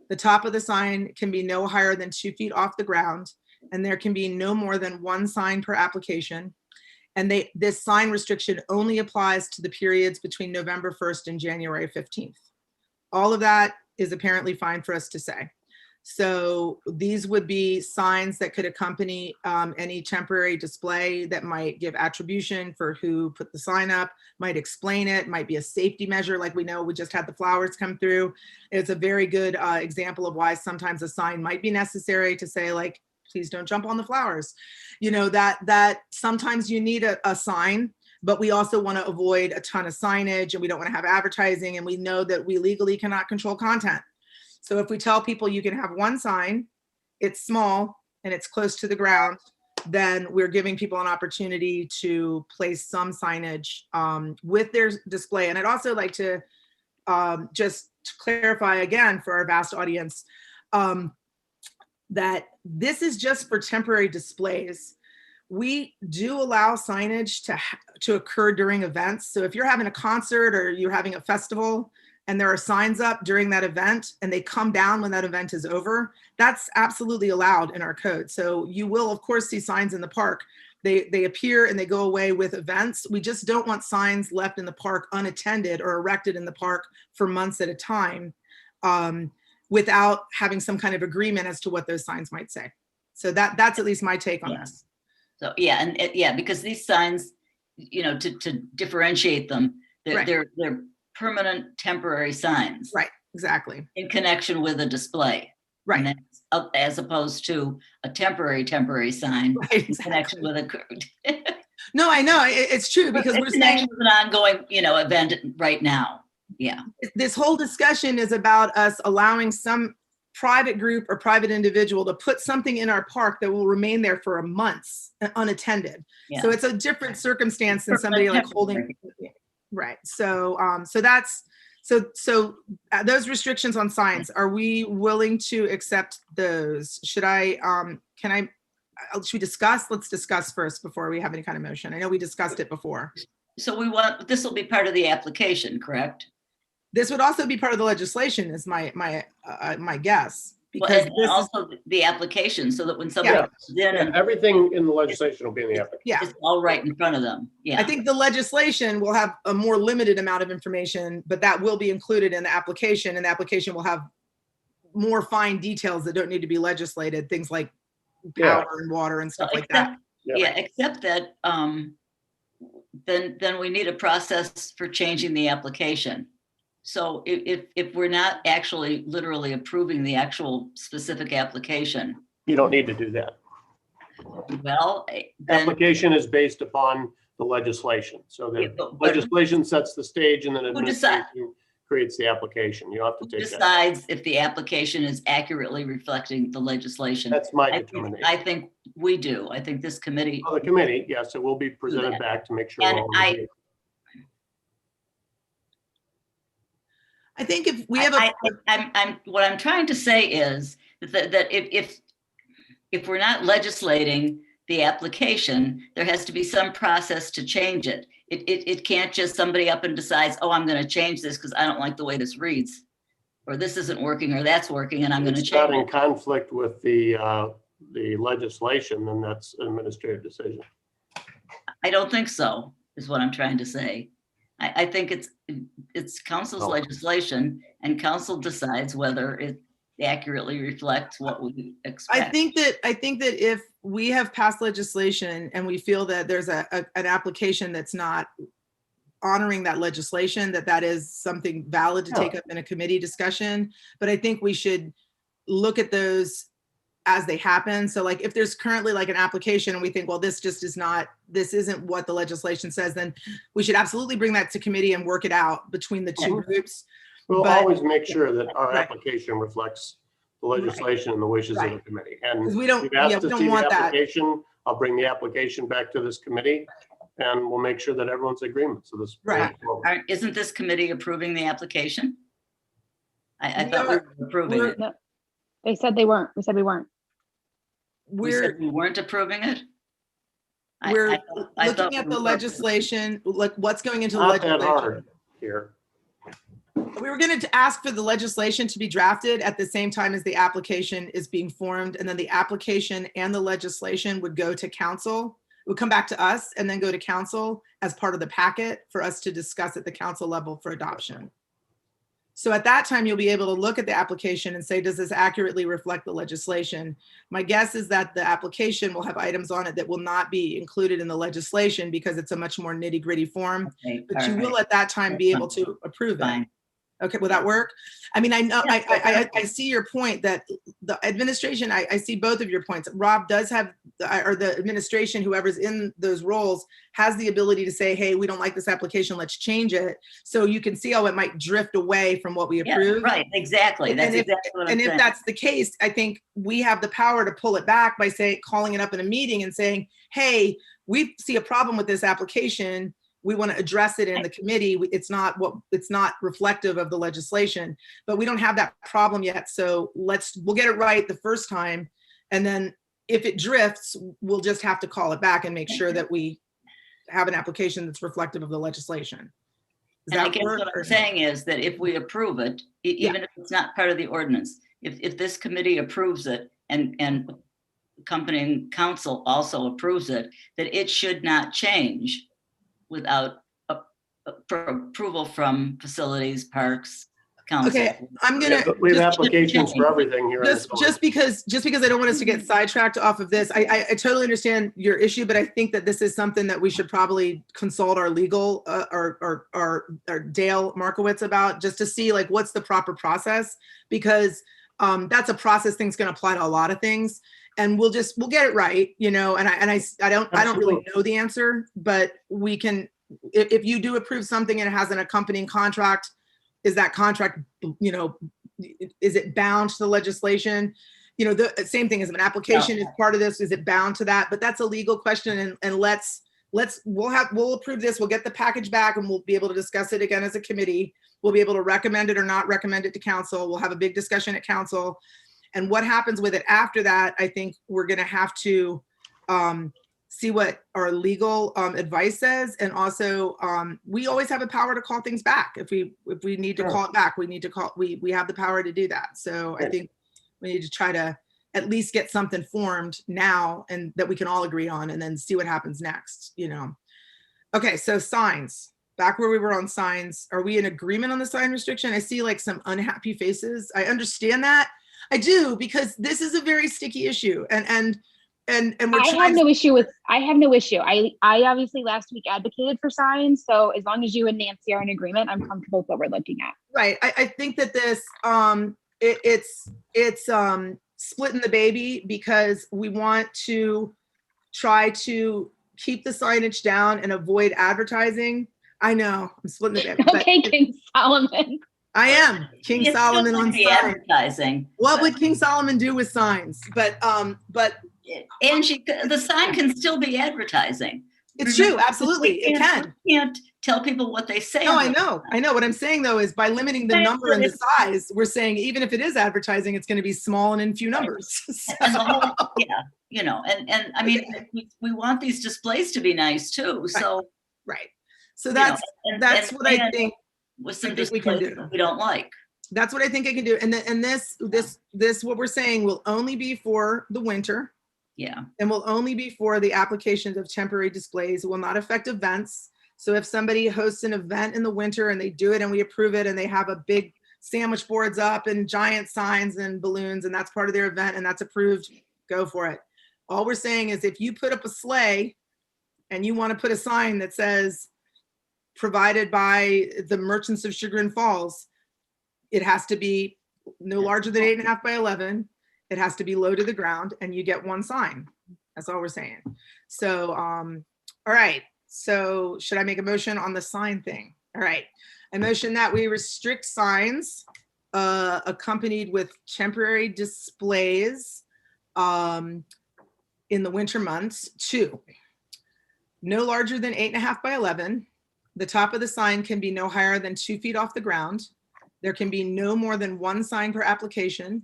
S3: The top of the sign can be no higher than 2 feet off the ground, and there can be no more than one sign per application. And this sign restriction only applies to the periods between November 1st and January 15th. All of that is apparently fine for us to say. So these would be signs that could accompany any temporary display that might give attribution for who put the sign up, might explain it, might be a safety measure. Like we know, we just had the flowers come through. It's a very good example of why sometimes a sign might be necessary to say, like, please don't jump on the flowers. You know, that sometimes you need a sign, but we also want to avoid a ton of signage, and we don't want to have advertising, and we know that we legally cannot control content. So if we tell people you can have one sign, it's small and it's close to the ground, then we're giving people an opportunity to place some signage with their display. And I'd also like to just clarify again for our vast audience that this is just for temporary displays. We do allow signage to occur during events. So if you're having a concert or you're having a festival, and there are signs up during that event and they come down when that event is over, that's absolutely allowed in our code. So you will of course see signs in the park. They appear and they go away with events. We just don't want signs left in the park unattended or erected in the park for months at a time without having some kind of agreement as to what those signs might say. So that's at least my take on this.
S1: So, yeah, and because these signs, you know, to differentiate them,
S3: Right.
S1: they're permanent temporary signs.
S3: Right, exactly.
S1: In connection with a display.
S3: Right.
S1: And that's as opposed to a temporary sign
S3: Right,
S1: in
S3: exactly.
S1: connection with a.
S3: No, I know, it's true, because we're
S1: It's an
S3: saying
S1: an ongoing, event right now. Yeah.
S3: this whole discussion is about us allowing some private group or private individual to put something in our park that will remain there for months unattended.
S1: Yeah.
S3: So it's a different circumstance than somebody like holding, right? So, so those restrictions on signs, are we willing to accept those? Should we discuss? Let's discuss first before we have any kind of motion. I know we discussed it before.
S1: So this will be part of the application, correct?
S3: This would also be part of the legislation, is my guess,
S1: Well,
S3: because
S1: and
S3: this is,
S1: also the application, so that when somebody
S3: Yeah.
S1: comes in
S4: Yeah,
S1: and
S4: everything in the legislation will be in the application.
S3: yeah.
S1: it's all right in front of them.
S3: I
S1: Yeah.
S3: think the legislation will have a more limited amount of information, but that will be included in the application, and the application will have more fine details that don't need to be legislated, things like
S4: Yeah.
S3: power and water and stuff like
S1: Except-
S3: that.
S1: Yeah, except that, then we need a process for changing the application. So if we're not actually literally approving the actual specific application,
S4: You don't need to do that.
S1: well, then,
S4: Application is based upon the legislation. So
S1: Yeah,
S4: the
S1: but
S4: legislation sets the stage and then
S1: Who decide-
S4: administration creates the application. You have to
S1: who
S4: take that.
S1: decides if the application is accurately reflecting the legislation?
S4: That's my
S1: I think,
S4: determination.
S1: I think we do. I think this committee,
S4: Well, the committee, yes, it will be presented
S1: that.
S4: back to make sure.
S1: And
S4: we're all
S1: I-
S4: reviewed.
S3: I think if we have a,
S1: what I'm trying to say is that if we're not legislating the application, there has to be some process to change it. It can't just somebody up and decides, oh, I'm going to change this because I don't like the way this reads, or this isn't working, or that's working, and I'm going to
S4: It's not
S1: change
S4: in
S1: it.
S4: conflict with the legislation, then that's an administrative decision.
S1: I don't think so, is what I'm trying to say. I think it's council's
S4: No.
S1: legislation, and council decides whether it accurately reflects what we
S3: I
S1: expect.
S3: think that if we have passed legislation and we feel that there's an application that's not honoring that legislation, that is something valid to take up in a committee discussion. But I think we should look at those as they happen. So like if there's currently like an application and we think, well, this isn't what the legislation says, then we should absolutely bring that to committee and work it out between the two groups.
S4: We'll
S3: But-
S4: always make sure that our
S3: Right.
S4: application reflects the legislation and the wishes of the
S3: Right.
S4: committee.
S3: 'Cause
S4: And
S3: we don't,
S4: we've
S3: yeah,
S4: asked
S3: we
S4: to
S3: don't
S4: see the
S3: want that.
S4: application. I'll bring the application back to this committee and we'll make sure that everyone's in agreement. So this.
S3: Right.
S1: Isn't this committee approving the application? I
S3: We
S1: thought we
S3: are-
S1: were approving
S3: we're-
S1: it.
S5: They said they weren't. We said we weren't.
S1: We said we weren't approving it? I
S3: We're
S1: thought
S3: looking at
S1: we
S3: the
S1: were.
S3: legislation, like what's going into the
S4: Not that
S3: legislation.
S4: hard here.
S3: We were going to ask for the legislation to be drafted at the same time as the application is being formed, and then the application and the legislation would go to council. It would come back to us and then go to council as part of the packet for us to discuss at the council level for adoption. So at that time, you'll be able to look at the application and say, does this accurately reflect the legislation? My guess is that the application will have items on it that will not be included in the legislation because it's a much more nitty gritty form,
S1: Okay,
S3: but you
S1: all
S3: will
S1: right,
S3: at that time be able to approve it.
S1: fine.
S3: Okay, will that work? I mean, I know,
S1: Yeah,
S3: I see your point that the administration, I see both of your points. Rob does have, or the administration, whoever's in those roles, has the ability to say, hey, we don't like this application, let's change it. So you can see how it might drift away from what we
S1: Yeah,
S3: approve.
S1: right, exactly. That's
S3: And if-
S1: exactly what I'm
S3: And if
S1: saying.
S3: that's the case, I think we have the power to pull it back by calling it up in a meeting and saying, hey, we see a problem with this application. We want to address it in the committee. It's not reflective of the legislation, but we don't have that problem yet. So we'll get it right the first time. And then if it drifts, we'll just have to call it back and make sure that we have an application that's reflective of the legislation. Does
S1: And I
S3: that
S1: guess
S3: work?
S1: what
S3: or
S1: I'm
S3: no?
S1: saying is that if we approve it, even if it's not part of the ordinance, if this committee approves it and accompanying council also approves it, that it should not change without approval from facilities, parks, council.
S3: Okay, I'm gonna.
S4: We have
S3: just-
S4: applications for everything here. in this
S3: Just because I don't want us to get sidetracked off of this, I totally understand your issue, but I think that this is something that we should probably consult our legal or Dale Markowitz about, just to see like what's the proper process, because That's a process thing's going to apply to a lot of things, and we'll get it right, you know. And I don't really know the answer, but we can. If you do approve something and it has an accompanying contract, is that contract, you know, is it bound to the legislation? You know, the same thing as an application is part of this. Is it bound to that? But that's a legal question, and we'll approve this. We'll get the package back, and we'll be able to discuss it again as a committee. We'll be able to recommend it or not recommend it to council. We'll have a big discussion at council. And what happens with it after that, I think we're going to have to see what our legal advice says. And also, we always have a power to call things back. If we need to call it back, we have the power to do that. So I think we need to try to at least get something formed now and that we can all agree on, and then see what happens next, you know. Okay, so signs. Back where we were on signs, are we in agreement on the sign restriction? I see like some unhappy faces. I understand that. I do, because this is a very sticky issue, and we're
S5: I have no issue. I obviously last week advocated for signs, so as long as you and Nancy are in agreement, I'm comfortable with what we're looking at.
S3: Right. I think that this it's splitting the baby, because we want to try to keep the signage down and avoid advertising. I know I'm splitting the baby. but
S5: Okay, King Solomon.
S3: I am King
S1: It's
S3: Solomon
S1: still
S3: on
S1: gonna be
S3: signs.
S1: advertising.
S3: What would King Solomon do with signs? But
S1: Angie, the sign can still be advertising.
S3: it's true. Absolutely. It can.
S1: We can't tell people what they say.
S3: No,
S1: on
S3: I know. What I'm saying though is by limiting the
S1: Right,
S3: number and the
S1: but
S3: size, we're saying even if it is advertising, it's going to be small and in few numbers.
S1: And the whole, yeah, you know, and I mean, we want these displays to be nice too, so.
S3: Right. So
S1: you know,
S3: that's what I
S1: and
S3: think.
S1: with some
S3: I think we can
S1: displays
S3: do.
S1: that we don't like.
S3: That's what I think I can do. And this what we're saying will only be for the winter,
S1: Yeah,
S3: and will only be for the applications of temporary displays. It will not affect events. So if somebody hosts an event in the winter and they do it and we approve it and they have a big sandwich boards up and giant signs and balloons and that's part of their event and that's approved, go for it. All we're saying is if you put up a sleigh and you want to put a sign that says provided by the Merchants of Chagrin Falls, it has to be no larger than 8.5 by 11. It has to be low to the ground, and you get one sign. That's all we're saying. So, all right. So should I make a motion on the sign thing? All right. I motion that we restrict signs accompanied with temporary displays in the winter months to no larger than 8.5 by 11. The top of the sign can be no higher than 2 feet off the ground. There can be no more than one sign per application.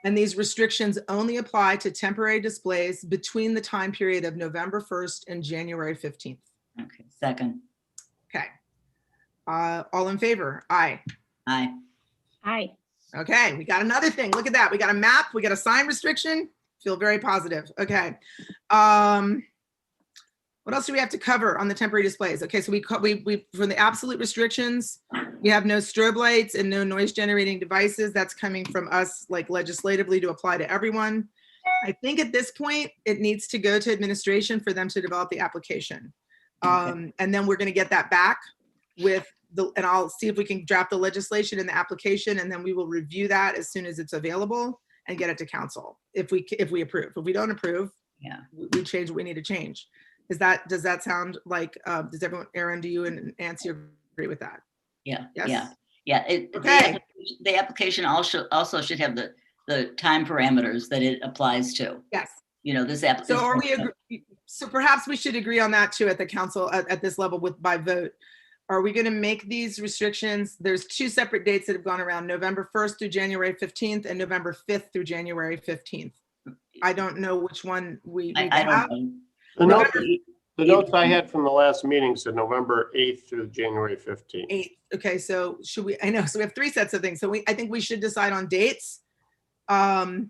S3: And these restrictions only apply to temporary displays between the time period of November 1st and January 15th.
S1: okay, second,
S3: Okay. All in favor? Aye.
S1: aye.
S5: Hi.
S3: Okay, we got another thing. Look at that. We got a map. We got a sign restriction. Feel very positive. Okay. What else do we have to cover on the temporary displays? Okay, so we for the absolute restrictions, we have no strobe lights and no noise generating devices. That's coming from us like legislatively to apply to everyone. I think at this point, it needs to go to administration for them to develop the application. And then we're gonna get that back with and I'll see if we can draft the legislation in the application, and then we will review that as soon as it's available and get it to council if we approve. If we don't approve,
S1: Yeah.
S3: we change what we need to change. Does that sound like, does everyone, Aaron, do you and Nancy agree with that?
S1: Yeah,
S3: Yes?
S1: yeah.
S3: Okay.
S1: The application also should have the time parameters that it applies to.
S3: Yes.
S1: You know, this
S3: So
S1: application.
S3: are we, so perhaps we should agree on that too at the council at this level by vote. Are we going to make these restrictions? There's 2 separate dates that have gone around, November 1st through January 15th and November 5th through January 15th. I don't know which one we need to
S1: I
S3: have.
S1: don't know.
S4: The notes I had from the last meeting said November 8th through January 15th.
S3: 8th. Okay, so should we, I know, so we have 3 sets of things. So I think we should decide on dates. So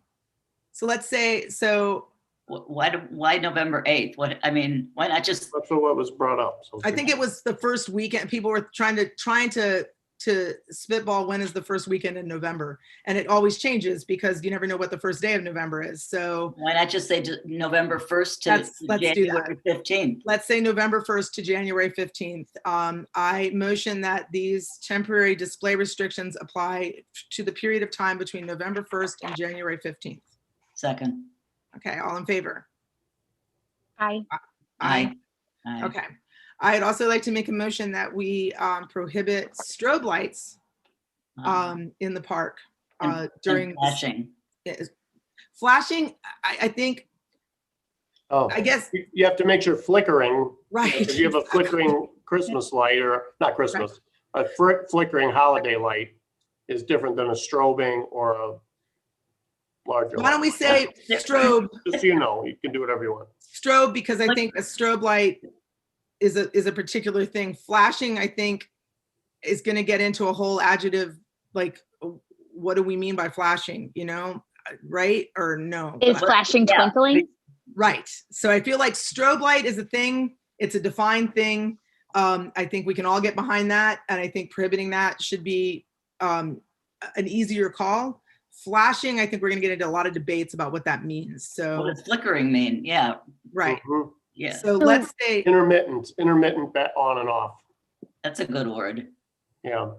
S3: let's say, so
S1: Why November 8th? Why not just,
S4: That's what was brought up. So
S3: I think it was the first weekend. People were trying to to spitball when is the first weekend in November. And it always changes because you never know what the first day of November is. So
S1: Why not just say November 1st to
S3: let's do that.
S1: January 15th?
S3: Let's say November 1st to January 15th. I motion that these temporary display restrictions apply to the period of time between November 1st and January 15th.
S1: Second.
S3: Okay, all in favor?
S5: Aye.
S1: Aye.
S3: Okay. I'd also like to make a motion that we prohibit strobe lights in the park
S1: And
S3: during
S1: flashing.
S3: flashing. I think,
S4: Oh,
S3: I guess,
S4: you have to make sure flickering,
S3: right.
S4: if you have a flickering Christmas light or not Christmas, a flickering holiday light is different than a strobing or a larger.
S3: Why don't we
S4: light.
S3: say strobe,
S4: Just so you know, you can do whatever you want.
S3: strobe, because I think a strobe light is a particular thing. Flashing, I think, is going to get into a whole adjective, like, what do we mean by flashing, you know, right? Or no?
S5: Is flashing
S1: Yeah.
S5: twinkling?
S3: Right. So I feel like strobe light is a thing. It's a defined thing. I think we can all get behind that. And I think prohibiting that should be an easier call. Flashing, I think we're going to get into a lot of debates about what that means.
S1: What
S3: So,
S1: does flickering mean? Yeah,
S3: right.
S4: Mhm.
S1: yeah,
S3: So let's say,
S4: Intermittent on and off.
S1: that's a good word.
S4: Yeah.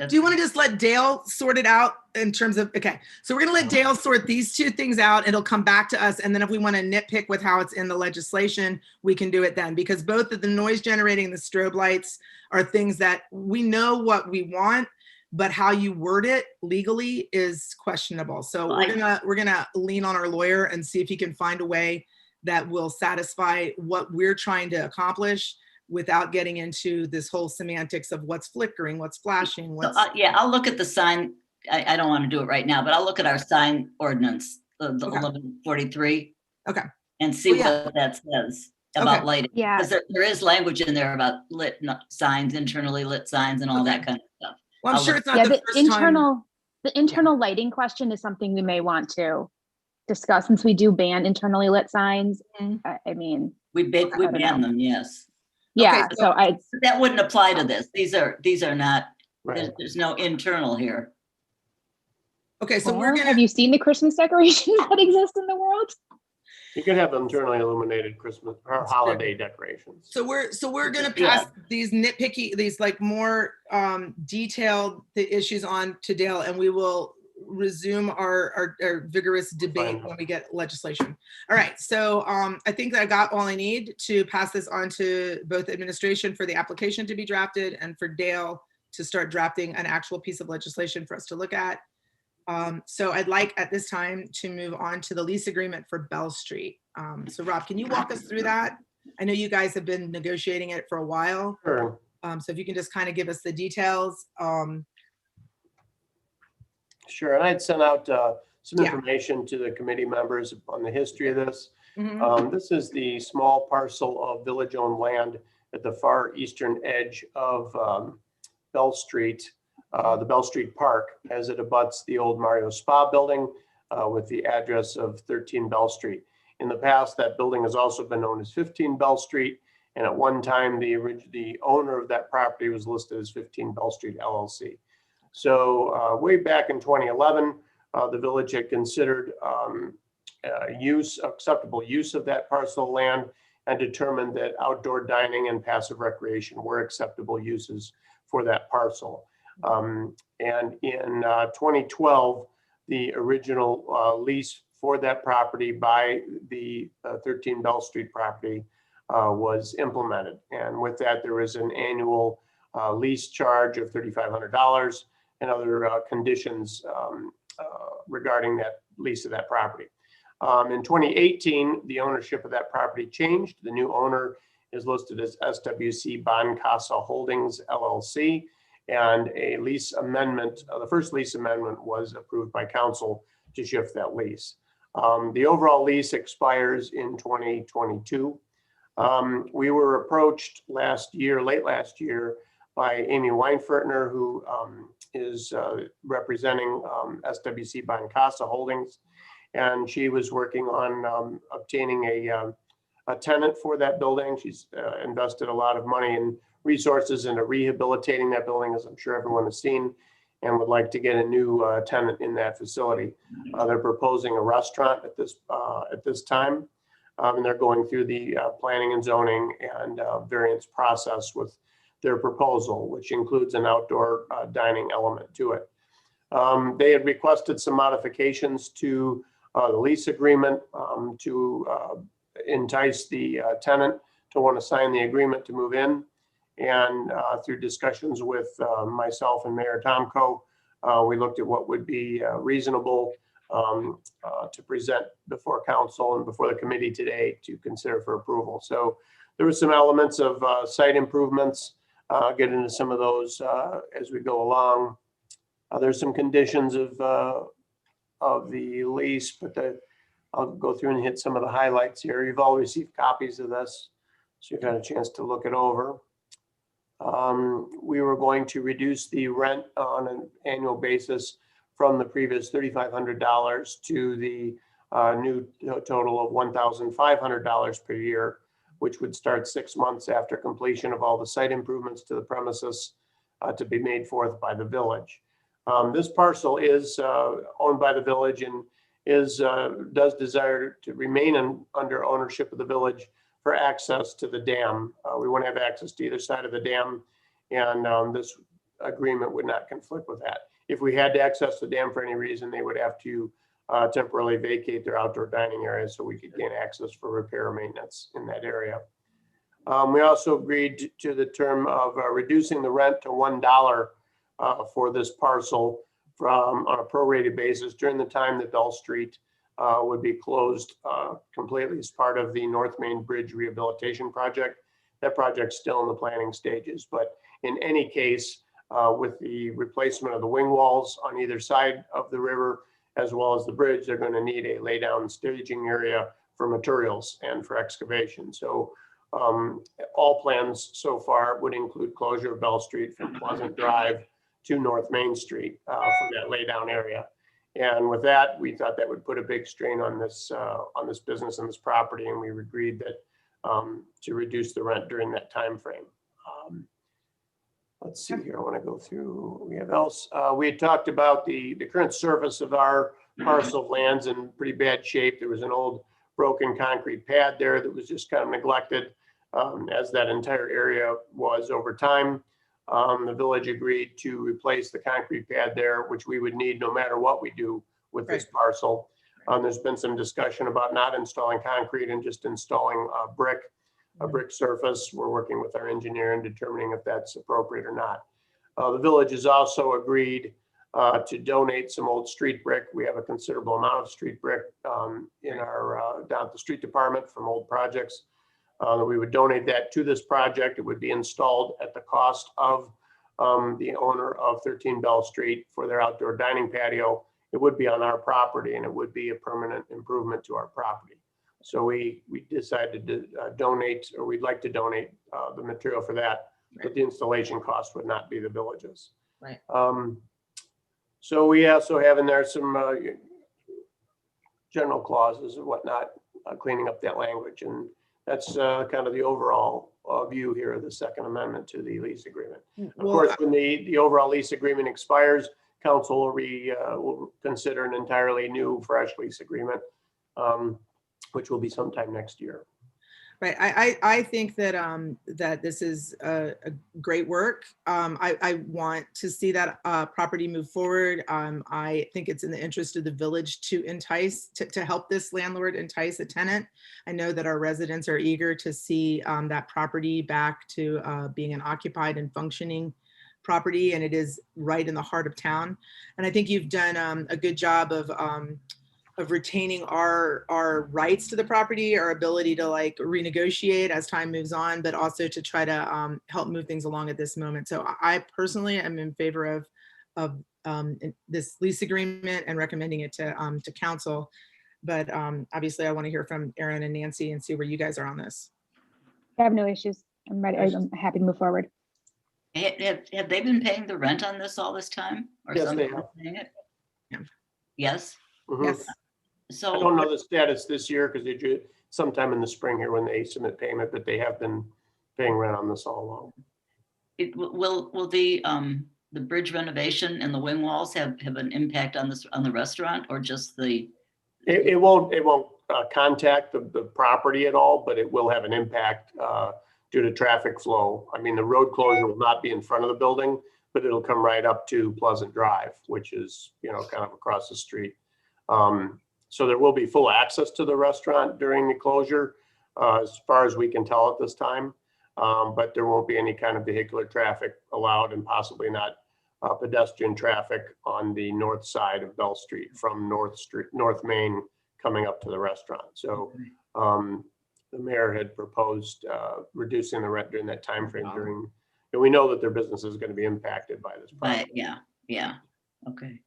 S3: do you want to just let Dale sort it out in terms of, okay. So we're going to let Dale sort these two things out. It'll come back to us. And then if we want to nitpick with how it's in the legislation, we can do it then, because both of the noise generating and the strobe lights are things that we know what we want, but how you word it legally is questionable. So we're gonna lean on our lawyer and see if he can find a way that will satisfy what we're trying to accomplish without getting into this whole semantics of what's flickering, what's flashing,
S1: So,
S3: what's,
S1: yeah, I'll look at the sign. I don't want to do it right now, but I'll look at our sign ordinance, the
S3: Okay.
S1: 1143.
S3: Okay.
S1: And see
S3: Well, yeah.
S1: what that says about
S3: Okay.
S1: lighting.
S5: Yeah.
S1: Because there is language in there about lit signs, internally lit signs and all that kind of stuff.
S3: well, I'm
S1: I'll
S3: sure
S1: look-
S3: it's not
S5: Yeah,
S3: the
S5: the
S3: first time.
S5: internal lighting question is something we may want to discuss since we do ban internally lit signs.
S3: Mhm.
S5: I mean,
S1: We
S5: I don't
S1: ban
S5: know.
S1: them, yes.
S5: yeah,
S3: so-
S5: so
S1: That wouldn't apply to this. These are not,
S4: Right.
S1: there's no internal here.
S3: Okay, so we're
S5: well,
S3: gonna,
S5: have you seen the Christmas decorations that exist in the world?
S4: You could have internally illuminated Christmas or holiday decorations.
S3: so we're gonna
S1: Yeah.
S3: pass these nitpicky, these like more detailed the issues on to Dale, and we will resume our vigorous debate
S4: Fine.
S3: when we get legislation. All right, so I think that I got all I need to pass this on to both administration for the application to be drafted and for Dale to start drafting an actual piece of legislation for us to look at. So I'd like at this time to move on to the lease agreement for Bell Street. So Rob, can you walk us through that? I know you guys have been negotiating it for a while.
S4: Sure.
S3: So if you can just kind of give us the details.
S4: Sure. And I'd sent out some
S3: Yeah.
S4: information to the committee members on the history of this.
S3: Mhm.
S4: This is the small parcel of village-owned land at the far eastern edge of Bell Street, the Bell Street Park, as it abuts the old Mario Spa building with the address of 13 Bell Street. In the past, that building has also been known as 15 Bell Street. And at one time, the owner of that property was listed as 15 Bell Street LLC. So way back in 2011, the village had considered acceptable use of that parcel of land and determined that outdoor dining and passive recreation were acceptable uses for that parcel. And in 2012, the original lease for that property by the 13 Bell Street property was implemented. And with that, there was an annual lease charge of $3,500 and other conditions regarding that lease of that property. In 2018, the ownership of that property changed. The new owner is listed as SWC Boncasa Holdings LLC, and a lease amendment, the first lease amendment was approved by council to shift that lease. The overall lease expires in 2022. We were approached late last year, by Amy Weinfertner, who is representing SWC Boncasa Holdings. And she was working on obtaining a tenant for that building. She's invested a lot of money in resources into rehabilitating that building, as I'm sure everyone has seen, and would like to get a new tenant in that facility. They're proposing a restaurant at this time. And they're going through the planning and zoning and variance process with their proposal, which includes an outdoor dining element to it. They had requested some modifications to the lease agreement to entice the tenant to want to sign the agreement to move in. And through discussions with myself and Mayor Tomko, we looked at what would be reasonable to present before council and before the committee today to consider for approval. So there were some elements of site improvements. Get into some of those as we go along. There's some conditions of the lease, but I'll go through and hit some of the highlights here. You've all received copies of this, so you've had a chance to look it over. We were going to reduce the rent on an annual basis from the previous $3,500 to the new total of $1,500 per year, which would start 6 months after completion of all the site improvements to the premises to be made forth by the village. This parcel is owned by the village and does desire to remain under ownership of the village for access to the dam. We want to have access to either side of the dam, and this agreement would not conflict with that. If we had to access the dam for any reason, they would have to temporarily vacate their outdoor dining area so we could gain access for repair or maintenance in that area. We also agreed to the term of reducing the rent to $1 for this parcel from on a prorated basis during the time that Bell Street would be closed completely as part of the North Main Bridge Rehabilitation Project. That project's still in the planning stages, but in any case, with the replacement of the wing walls on either side of the river, as well as the bridge, they're going to need a lay down staging area for materials and for excavation. So all plans so far would include closure of Bell Street from Pleasant Drive to North Main Street for that lay down area. And with that, we thought that would put a big strain on this business and this property, and we agreed that to reduce the rent during that time frame. Let's see here. I want to go through what we have else. We had talked about the current surface of our parcel of lands in pretty bad shape. There was an old broken concrete pad there that was just kind of neglected, as that entire area was over time. The village agreed to replace the concrete pad there, which we would need no matter what we do with this parcel. There's been some discussion about not installing concrete and just installing a brick surface. We're working with our engineer in determining if that's appropriate or not. The village has also agreed to donate some old street brick. We have a considerable amount of street brick in our down at the street department from old projects. We would donate that to this project. It would be installed at the cost of the owner of 13 Bell Street for their outdoor dining patio. It would be on our property and it would be a permanent improvement to our property. So we decided to donate, or we'd like to donate the material for that, but the installation cost would not be the village's.
S2: Right.
S4: So we also have in there some general clauses and whatnot, cleaning up that language. And that's kind of the overall view here of the Second Amendment to the lease agreement. Of course, when the overall lease agreement expires, council will consider an entirely new, fresh lease agreement, which will be sometime next year.
S3: Right. I think that that this is a great work. I want to see that property move forward. I think it's in the interest of the village to entice, to help this landlord entice a tenant. I know that our residents are eager to see that property back to being an occupied and functioning property, and it is right in the heart of town. And I think you've done a good job of retaining our rights to the property, our ability to like renegotiate as time moves on, but also to try to help move things along at this moment. So I personally am in favor of this lease agreement and recommending it to council. But obviously I want to hear from Aaron and Nancy and see where you guys are on this.
S5: I have no issues. I'm ready. I'm happy to move forward.
S1: Have they been paying the rent on this all this time? Or
S4: Yes,
S1: somebody
S4: they have.
S1: paying it?
S3: Yeah.
S1: Yes.
S4: Mhm.
S3: Yes.
S1: So
S4: I don't know the status this year because they do sometime in the spring here when they submit payment, but they have been paying rent on this all along.
S1: will the bridge renovation and the wing walls have an impact on this, on the restaurant, or just the?
S4: It won't contact the property at all, but it will have an impact due to traffic flow. I mean, the road closure will not be in front of the building, but it'll come right up to Pleasant Drive, which is, you know, kind of across the street. So there will be full access to the restaurant during the closure, as far as we can tell at this time. But there won't be any kind of vehicular traffic allowed, and possibly not pedestrian traffic on the north side of Bell Street from North Main coming up to the restaurant. So the mayor had proposed reducing the rent during that time frame and we know that their business is going to be impacted by this project.
S1: Yeah, okay.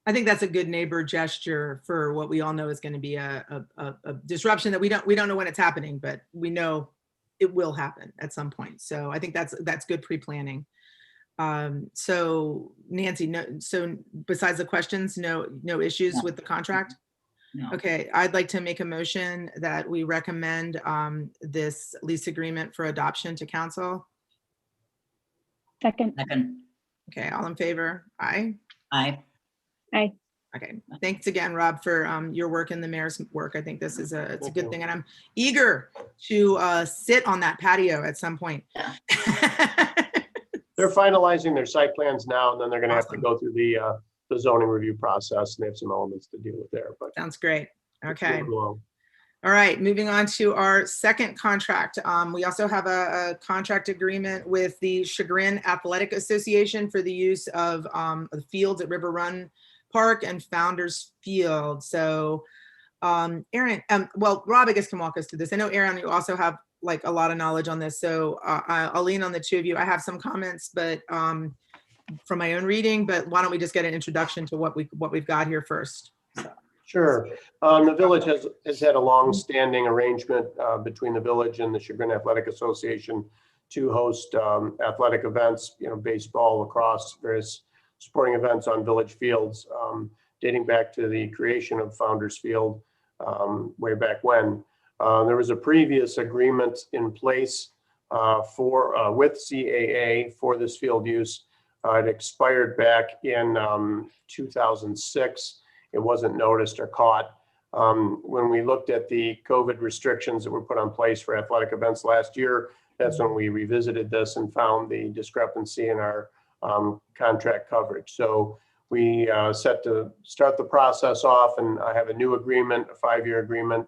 S3: I think that's a good neighbor gesture for what we all know is going to be a disruption that we don't know when it's happening, but we know it will happen at some point. So I think that's good pre-planning. So Nancy, so besides the questions, no issues
S1: No.
S3: with the contract?
S1: No.
S3: Okay, I'd like to make a motion that we recommend this lease agreement for adoption to council.
S5: Second.
S3: Okay, all in favor? Aye.
S1: Aye.
S3: Okay, thanks again, Rob, for your work and the mayor's work. I think this is it's a
S4: Thank
S3: good
S4: you.
S3: thing, and I'm eager to sit on that patio at some point.
S1: Yeah.
S4: They're finalizing their site plans now, and then they're going to have to
S3: Awesome.
S4: go through the zoning review process, and they have some elements to deal with there, but.
S3: Sounds great.
S4: it's
S3: Okay.
S4: moving along.
S3: All right, moving on to our second contract. We also have a contract agreement with the Chagrin Athletic Association for the use of the fields at River Run Park and Founders Field. So Aaron, well, Rob, I guess, can walk us through this. I know, Aaron, you also have like a lot of knowledge on this. So I'll lean on the two of you. I have some comments, but from my own reading, but why don't we just get an introduction to what we've got here first?
S4: Sure. The village has had a long-standing arrangement between the village and the Chagrin Athletic Association to host athletic events, you know, baseball, lacrosse, various sporting events on village fields, dating back to the creation of Founders Field way back when. There was a previous agreement in place with CAA for this field use. It expired back in 2006. It wasn't noticed or caught. When we looked at the COVID restrictions that were put on place for athletic events last year, that's when we revisited this and found the discrepancy in our contract coverage. So we set to start the process off, and I have a new agreement, a 5-year agreement,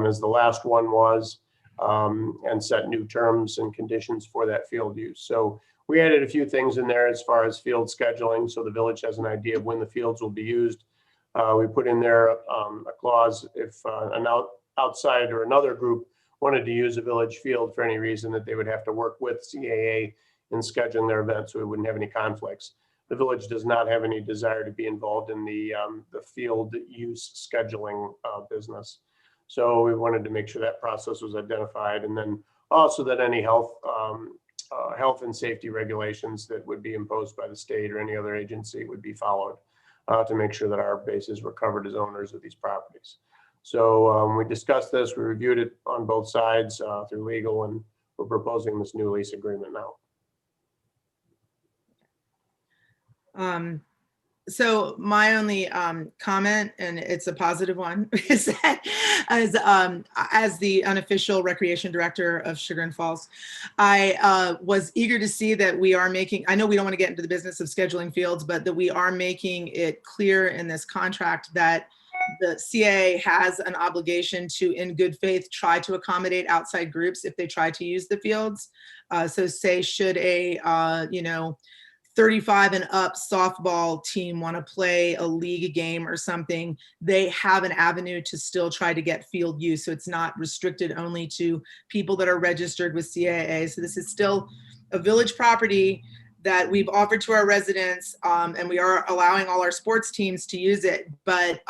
S4: as the last one was, and set new terms and conditions for that field use. So we added a few things in there as far as field scheduling, so the village has an idea of when the fields will be used. We put in there a clause if an outside or another group wanted to use a village field for any reason, that they would have to work with CAA in scheduling their event, so we wouldn't have any conflicts. The village does not have any desire to be involved in the field use scheduling business. So we wanted to make sure that process was identified, and then also that any health and safety regulations that would be imposed by the state or any other agency would be followed to make sure that our bases were covered as owners of these properties. So we discussed this, we reviewed it on both sides through legal, and we're proposing this new lease agreement now.
S3: So my only comment, and it's a positive one, is that as the unofficial recreation director of Chagrin Falls, I was eager to see that we are making, I know we don't want to get into the business of scheduling fields, but that we are making it clear in this contract that the CAA has an obligation to, in good faith, try to accommodate outside groups if they try to use the fields. So say, should a, 35 and up softball team want to play a league game or something, they have an avenue to still try to get field use. So it's not restricted only to people that are registered with CAA. So this is still a village property that we've offered to our residents, and we are allowing all our sports teams to use it. But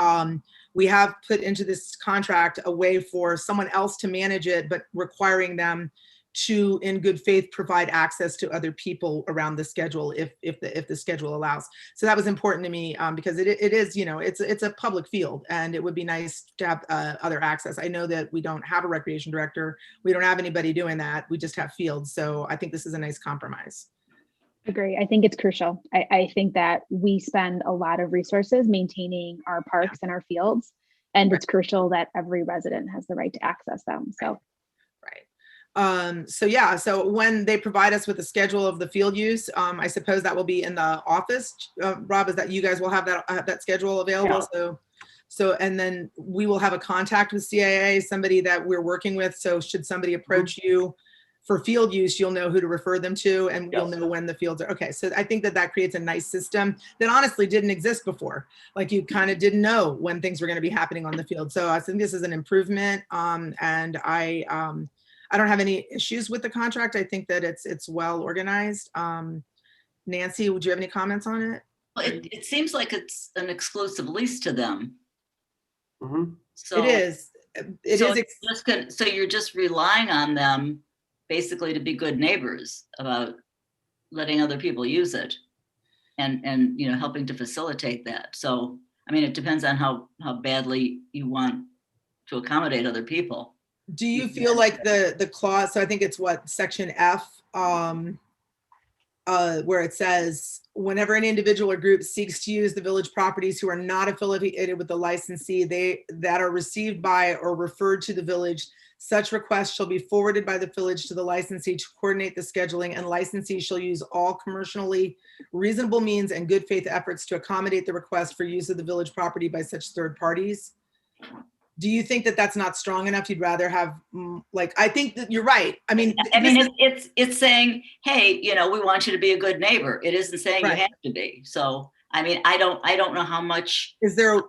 S3: we have put into this contract a way for someone else to manage it, but requiring them to, in good faith, provide access to other people around the schedule if the schedule allows. So that was important to me because it is, it's a public field, and it would be nice to have other access. I know that we don't have a recreation director. We don't have anybody doing that. We just have fields. So I think this is a nice compromise.
S5: Agree. I think it's crucial. I think that we spend a lot of resources maintaining our parks and our fields, and it's crucial that every resident has the right to access them. So
S3: Right. So yeah, so when they provide us with a schedule of the field use, I suppose that will be in the office. Rob, is that you guys will have that schedule available? So, and then we will have a contact with CAA, somebody that we're working with. So should somebody approach you for field use, you'll know who to refer them to, and you'll know when the fields are. Okay, so I think that creates a nice system that honestly didn't exist before. Like you kind of didn't know when things were going to be happening on the field. So I think this is an improvement, and I don't have any issues with the contract. I think that it's well organized. Nancy, would you have any comments on it?
S1: Well, it seems like it's an exclusive lease to them.
S4: Mhm.
S1: So
S3: It is.
S1: So you're just relying on them basically to be good neighbors about letting other people use it and helping to facilitate that. So, I mean, it depends on how badly you want to accommodate other people.
S3: Do you feel like the clause, so I think it's what, section F, where it says, whenever an individual or group seeks to use the village properties who are not affiliated with the licensee, that are received by or referred to the village, such requests shall be forwarded by the village to the licensee to coordinate the scheduling, and licensee shall use all commercially reasonable means and good faith efforts to accommodate the request for use of the village property by such third parties. Do you think that that's not strong enough? You'd rather have, I think that you're right. I mean,
S1: it's saying, hey, we want you to be a good neighbor. It isn't saying you have to be. So, I mean, I don't know how much.
S3: Was there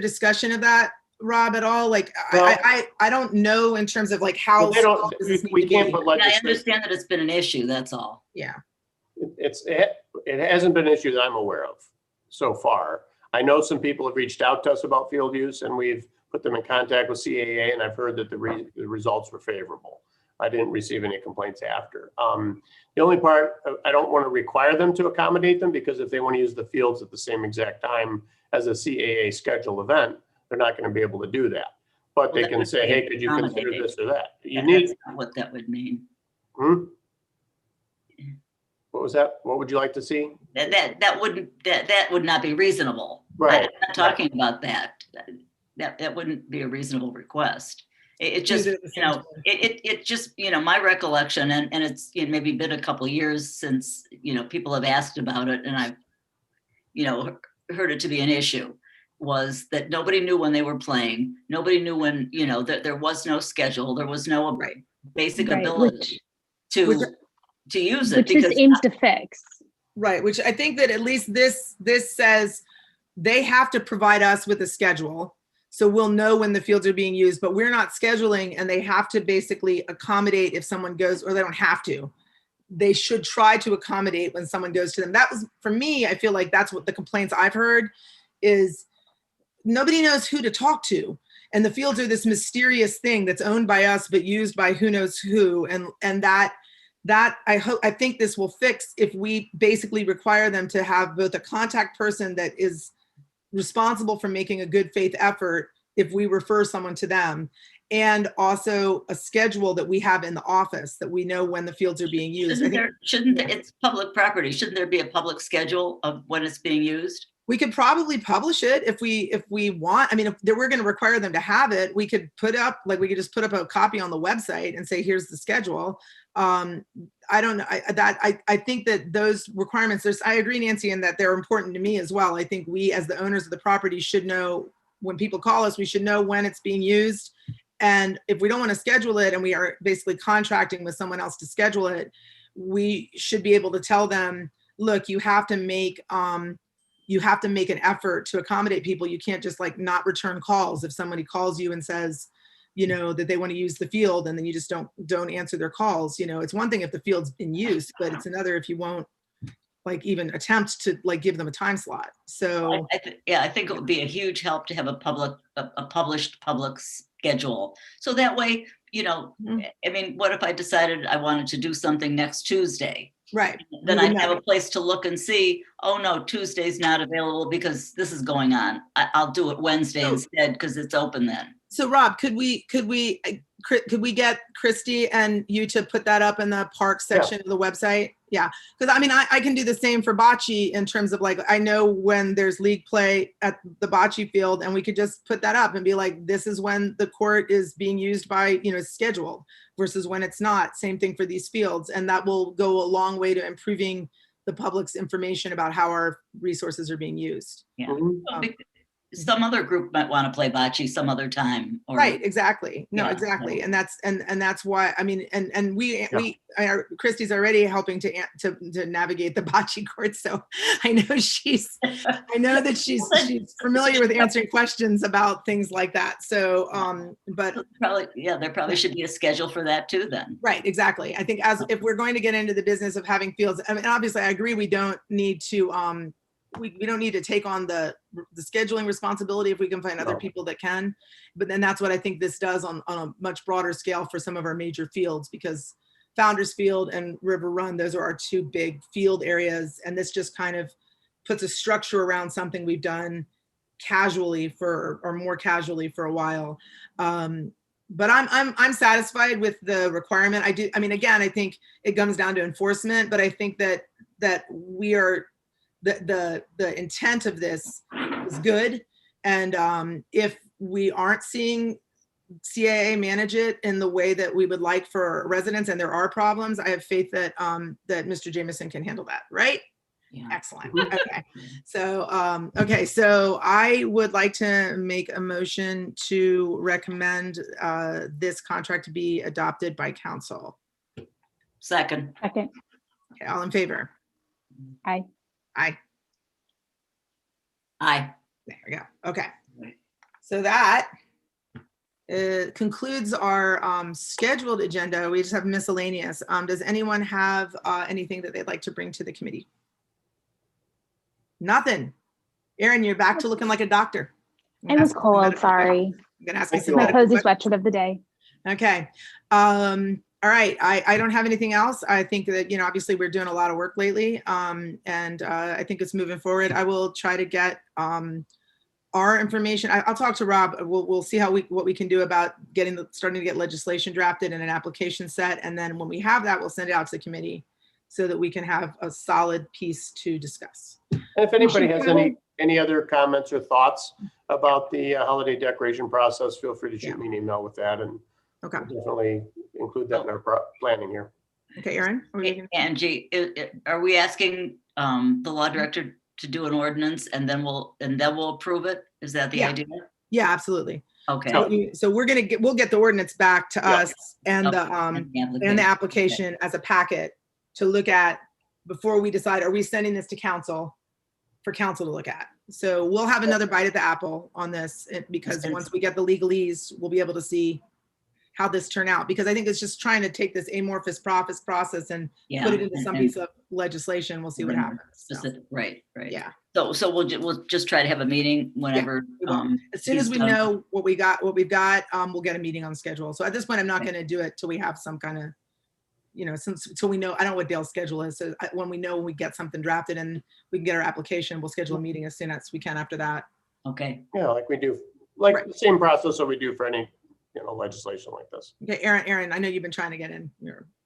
S3: discussion of that, Rob, at all? Like, well, I don't know in terms of like how.
S4: Well, we can't put legislation.
S1: I understand that it's been an issue. That's all.
S3: Yeah.
S4: It hasn't been an issue that I'm aware of so far. I know some people have reached out to us about field use, and we've put them in contact with CAA, and I've heard that the results were favorable. I didn't receive any complaints after. The only part, I don't want to require them to accommodate them, because if they want to use the fields at the same exact time as a CAA scheduled event, they're not going to be able to do that. But they can say, hey, could you consider this or that?
S1: That's not what that would mean.
S4: What was that? What would you like to see?
S1: That would not be reasonable.
S4: Right.
S1: I'm not talking about that. That wouldn't be a reasonable request. It just, it just, my recollection, and it's maybe been a couple of years since, people have asked about it, and I've, heard it to be an issue, was that nobody knew when they were playing. Nobody knew when, that there was no schedule. There was no basic ability to use it.
S5: Which this aims to fix.
S3: Right, which I think that at least this says they have to provide us with a schedule. So we'll know when the fields are being used, but we're not scheduling, and they have to basically accommodate if someone goes, or they don't have to. They should try to accommodate when someone goes to them. That was, for me, I feel like that's what the complaints I've heard is nobody knows who to talk to. And the fields are this mysterious thing that's owned by us, but used by who knows who. And that I think this will fix if we basically require them to have both a contact person that is responsible for making a good faith effort if we refer someone to them, and also a schedule that we have in the office that we know when the fields are being used.
S1: It's public property. Shouldn't there be a public schedule of when it's being used?
S3: We could probably publish it if we want. I mean, if we're going to require them to have it, we could we could just put up a copy on the website and say, here's the schedule. I don't know. I think that those requirements, I agree, Nancy, in that they're important to me as well. I think we, as the owners of the property, should know when people call us, we should know when it's being used. And if we don't want to schedule it and we are basically contracting with someone else to schedule it, we should be able to tell them, look, you have to make an effort to accommodate people. You can't just not return calls. If somebody calls you and says, that they want to use the field, and then you just don't answer their calls. It's one thing if the field's been used, but it's another if you won't even attempt to give them a time slot. So
S1: I think it would be a huge help to have a published public schedule. So that way, I mean, what if I decided I wanted to do something next Tuesday?
S3: Right.
S1: Then I have a place to look and see, oh no, Tuesday's not available because this is going on. I'll do it Wednesday instead because it's open then.
S3: So Rob, could we get Christy and you to put that up in the park section of the website? Because I mean, I can do the same for bocce in terms of like, I know when there's league play at the bocce field, and we could just put that up and be like, this is when the court is being used by, scheduled versus when it's not. Same thing for these fields. And that will go a long way to improving the public's information about how our resources are being used.
S1: Yeah.
S4: Mhm.
S1: Well, some other group might want to play bocce some other time. Or,
S3: Right, exactly. No,
S1: Yeah.
S3: exactly. And that's why, I mean, and
S4: Yeah.
S3: Christy's already helping to navigate the bocce court. So I know I know that she's familiar with answering questions about things like that. So, but
S1: there probably should be a schedule for that too then.
S3: right, exactly. I think if we're going to get into the business of having fields, I mean, obviously I agree, we don't need to, we don't need to take on the scheduling responsibility if we can find other
S4: No.
S3: people that can. But then that's what I think this does on a much broader scale for some of our major fields, because Founders Field and River Run, those are our two big field areas. And this just kind of puts a structure around something we've done more casually for a while. But I'm satisfied with the requirement. I mean, again, I think it comes down to enforcement, but I think that we are, the intent of this is good. And if we aren't seeing CAA manage it in the way that we would like for residents, and there are problems, I have faith that that Mr. Jameson can handle that, right?
S1: Yeah.
S3: Excellent. Okay. So I would like to make a motion to recommend this contract to be adopted by council.
S1: Second.
S5: Second.
S3: Okay, all in favor?
S5: Aye.
S3: Aye.
S1: Aye.
S3: There we go. Okay. So that concludes our scheduled agenda. We just have miscellaneous. Does anyone have anything that they'd like to bring to the committee? Nothing. Erin, you're back to looking like a doctor.
S5: It was cold, sorry.
S3: I'm gonna ask you
S4: Thank
S3: some
S4: you all.
S5: My
S3: medical
S5: cozy
S3: questions.
S5: sweatshirt of the day.
S3: Okay. All right. I don't have anything else. I think that, obviously we're doing a lot of work lately. And I think it's moving forward. I will try to get our information. I'll talk to Rob. We'll see what we can do about starting to get legislation drafted and an application set. And then when we have that, we'll send it out to the committee so that we can have a solid piece to discuss.
S4: And if anybody has any other comments or thoughts about the holiday decoration process, feel free to shoot me an email with that, and
S3: Okay.
S4: we'll definitely include that in our planning here.
S3: Okay, Erin?
S1: Angie, are we asking the law director to do an ordinance and then we'll approve it? Is that the
S3: Yeah.
S1: idea?
S3: Yeah, absolutely.
S1: Okay.
S3: So we'll get the ordinance back to
S4: Yeah.
S3: us and the
S1: application.
S3: application as a packet to look at before we decide, are we sending this to council for council to look at? So we'll have another bite at the apple on this, because once we get the legalese, we'll be able to see how this turn out, because I think it's just trying to take this amorphous process and put it into some piece of legislation. We'll see what happens. So,
S1: Specific, right.
S3: yeah.
S1: So we'll just try to have a meeting whenever.
S3: we will. As soon as we
S1: he's done.
S3: know what we've got, we'll get a meeting on schedule. So at this point, I'm not going to do it till we have some kind of, till we know. I don't know what Dale's schedule is. So when we get something drafted and we can get our application, we'll schedule a meeting as soon as we can after that.
S1: Okay.
S4: Yeah, like we do,
S3: Right.
S4: the same process that we do for any, legislation like this.
S3: Okay, Erin, I know you've been trying to get in.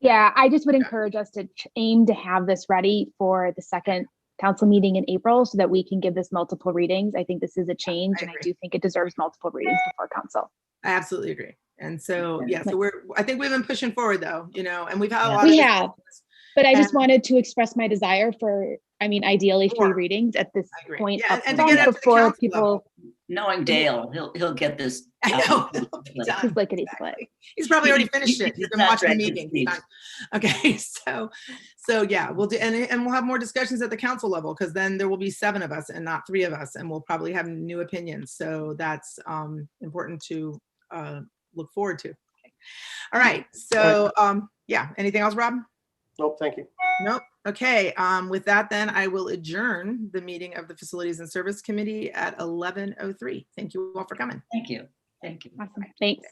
S5: Yeah, I just would
S3: Yeah.
S5: encourage us to aim to have this ready for the second council meeting in April so that we can give this multiple readings. I think this is a change, and I
S3: agree.
S5: do think it deserves multiple readings before council.
S3: I absolutely agree. And so,
S1: Yeah.
S3: so I think we've been pushing forward though, and we've had a
S1: Yeah.
S3: lot
S5: We
S3: of.
S5: have. But I just
S3: And-
S5: wanted to express my desire for, ideally 3
S3: Sure.
S5: readings at this
S3: I agree.
S5: point
S3: Yeah,
S5: up
S3: and to
S5: front
S3: get it to the
S5: before
S3: council
S5: people,
S3: level.
S1: Knowing Dale, he'll get this.
S3: I know.
S1: out.
S3: It'll be
S1: Like,
S3: done.
S5: his lickety split.
S3: Exactly. He's probably already finished it.
S1: He's
S3: He's been
S1: not
S3: watching the
S1: ready to
S3: meeting.
S1: speak.
S3: He's done. Okay, so yeah, we'll do, and we'll have more discussions at the council level, because then there will be 7 of us and not 3 of us, and we'll probably have new opinions. So that's important to look forward to. Okay. All right. So yeah, anything else, Rob?
S4: Nope, thank you.
S3: Nope. Okay. With that, then I will adjourn the meeting of the Facilities and Service Committee at 11:03. Thank you all for coming.
S1: Thank you. Thank you.
S5: Awesome. Thanks.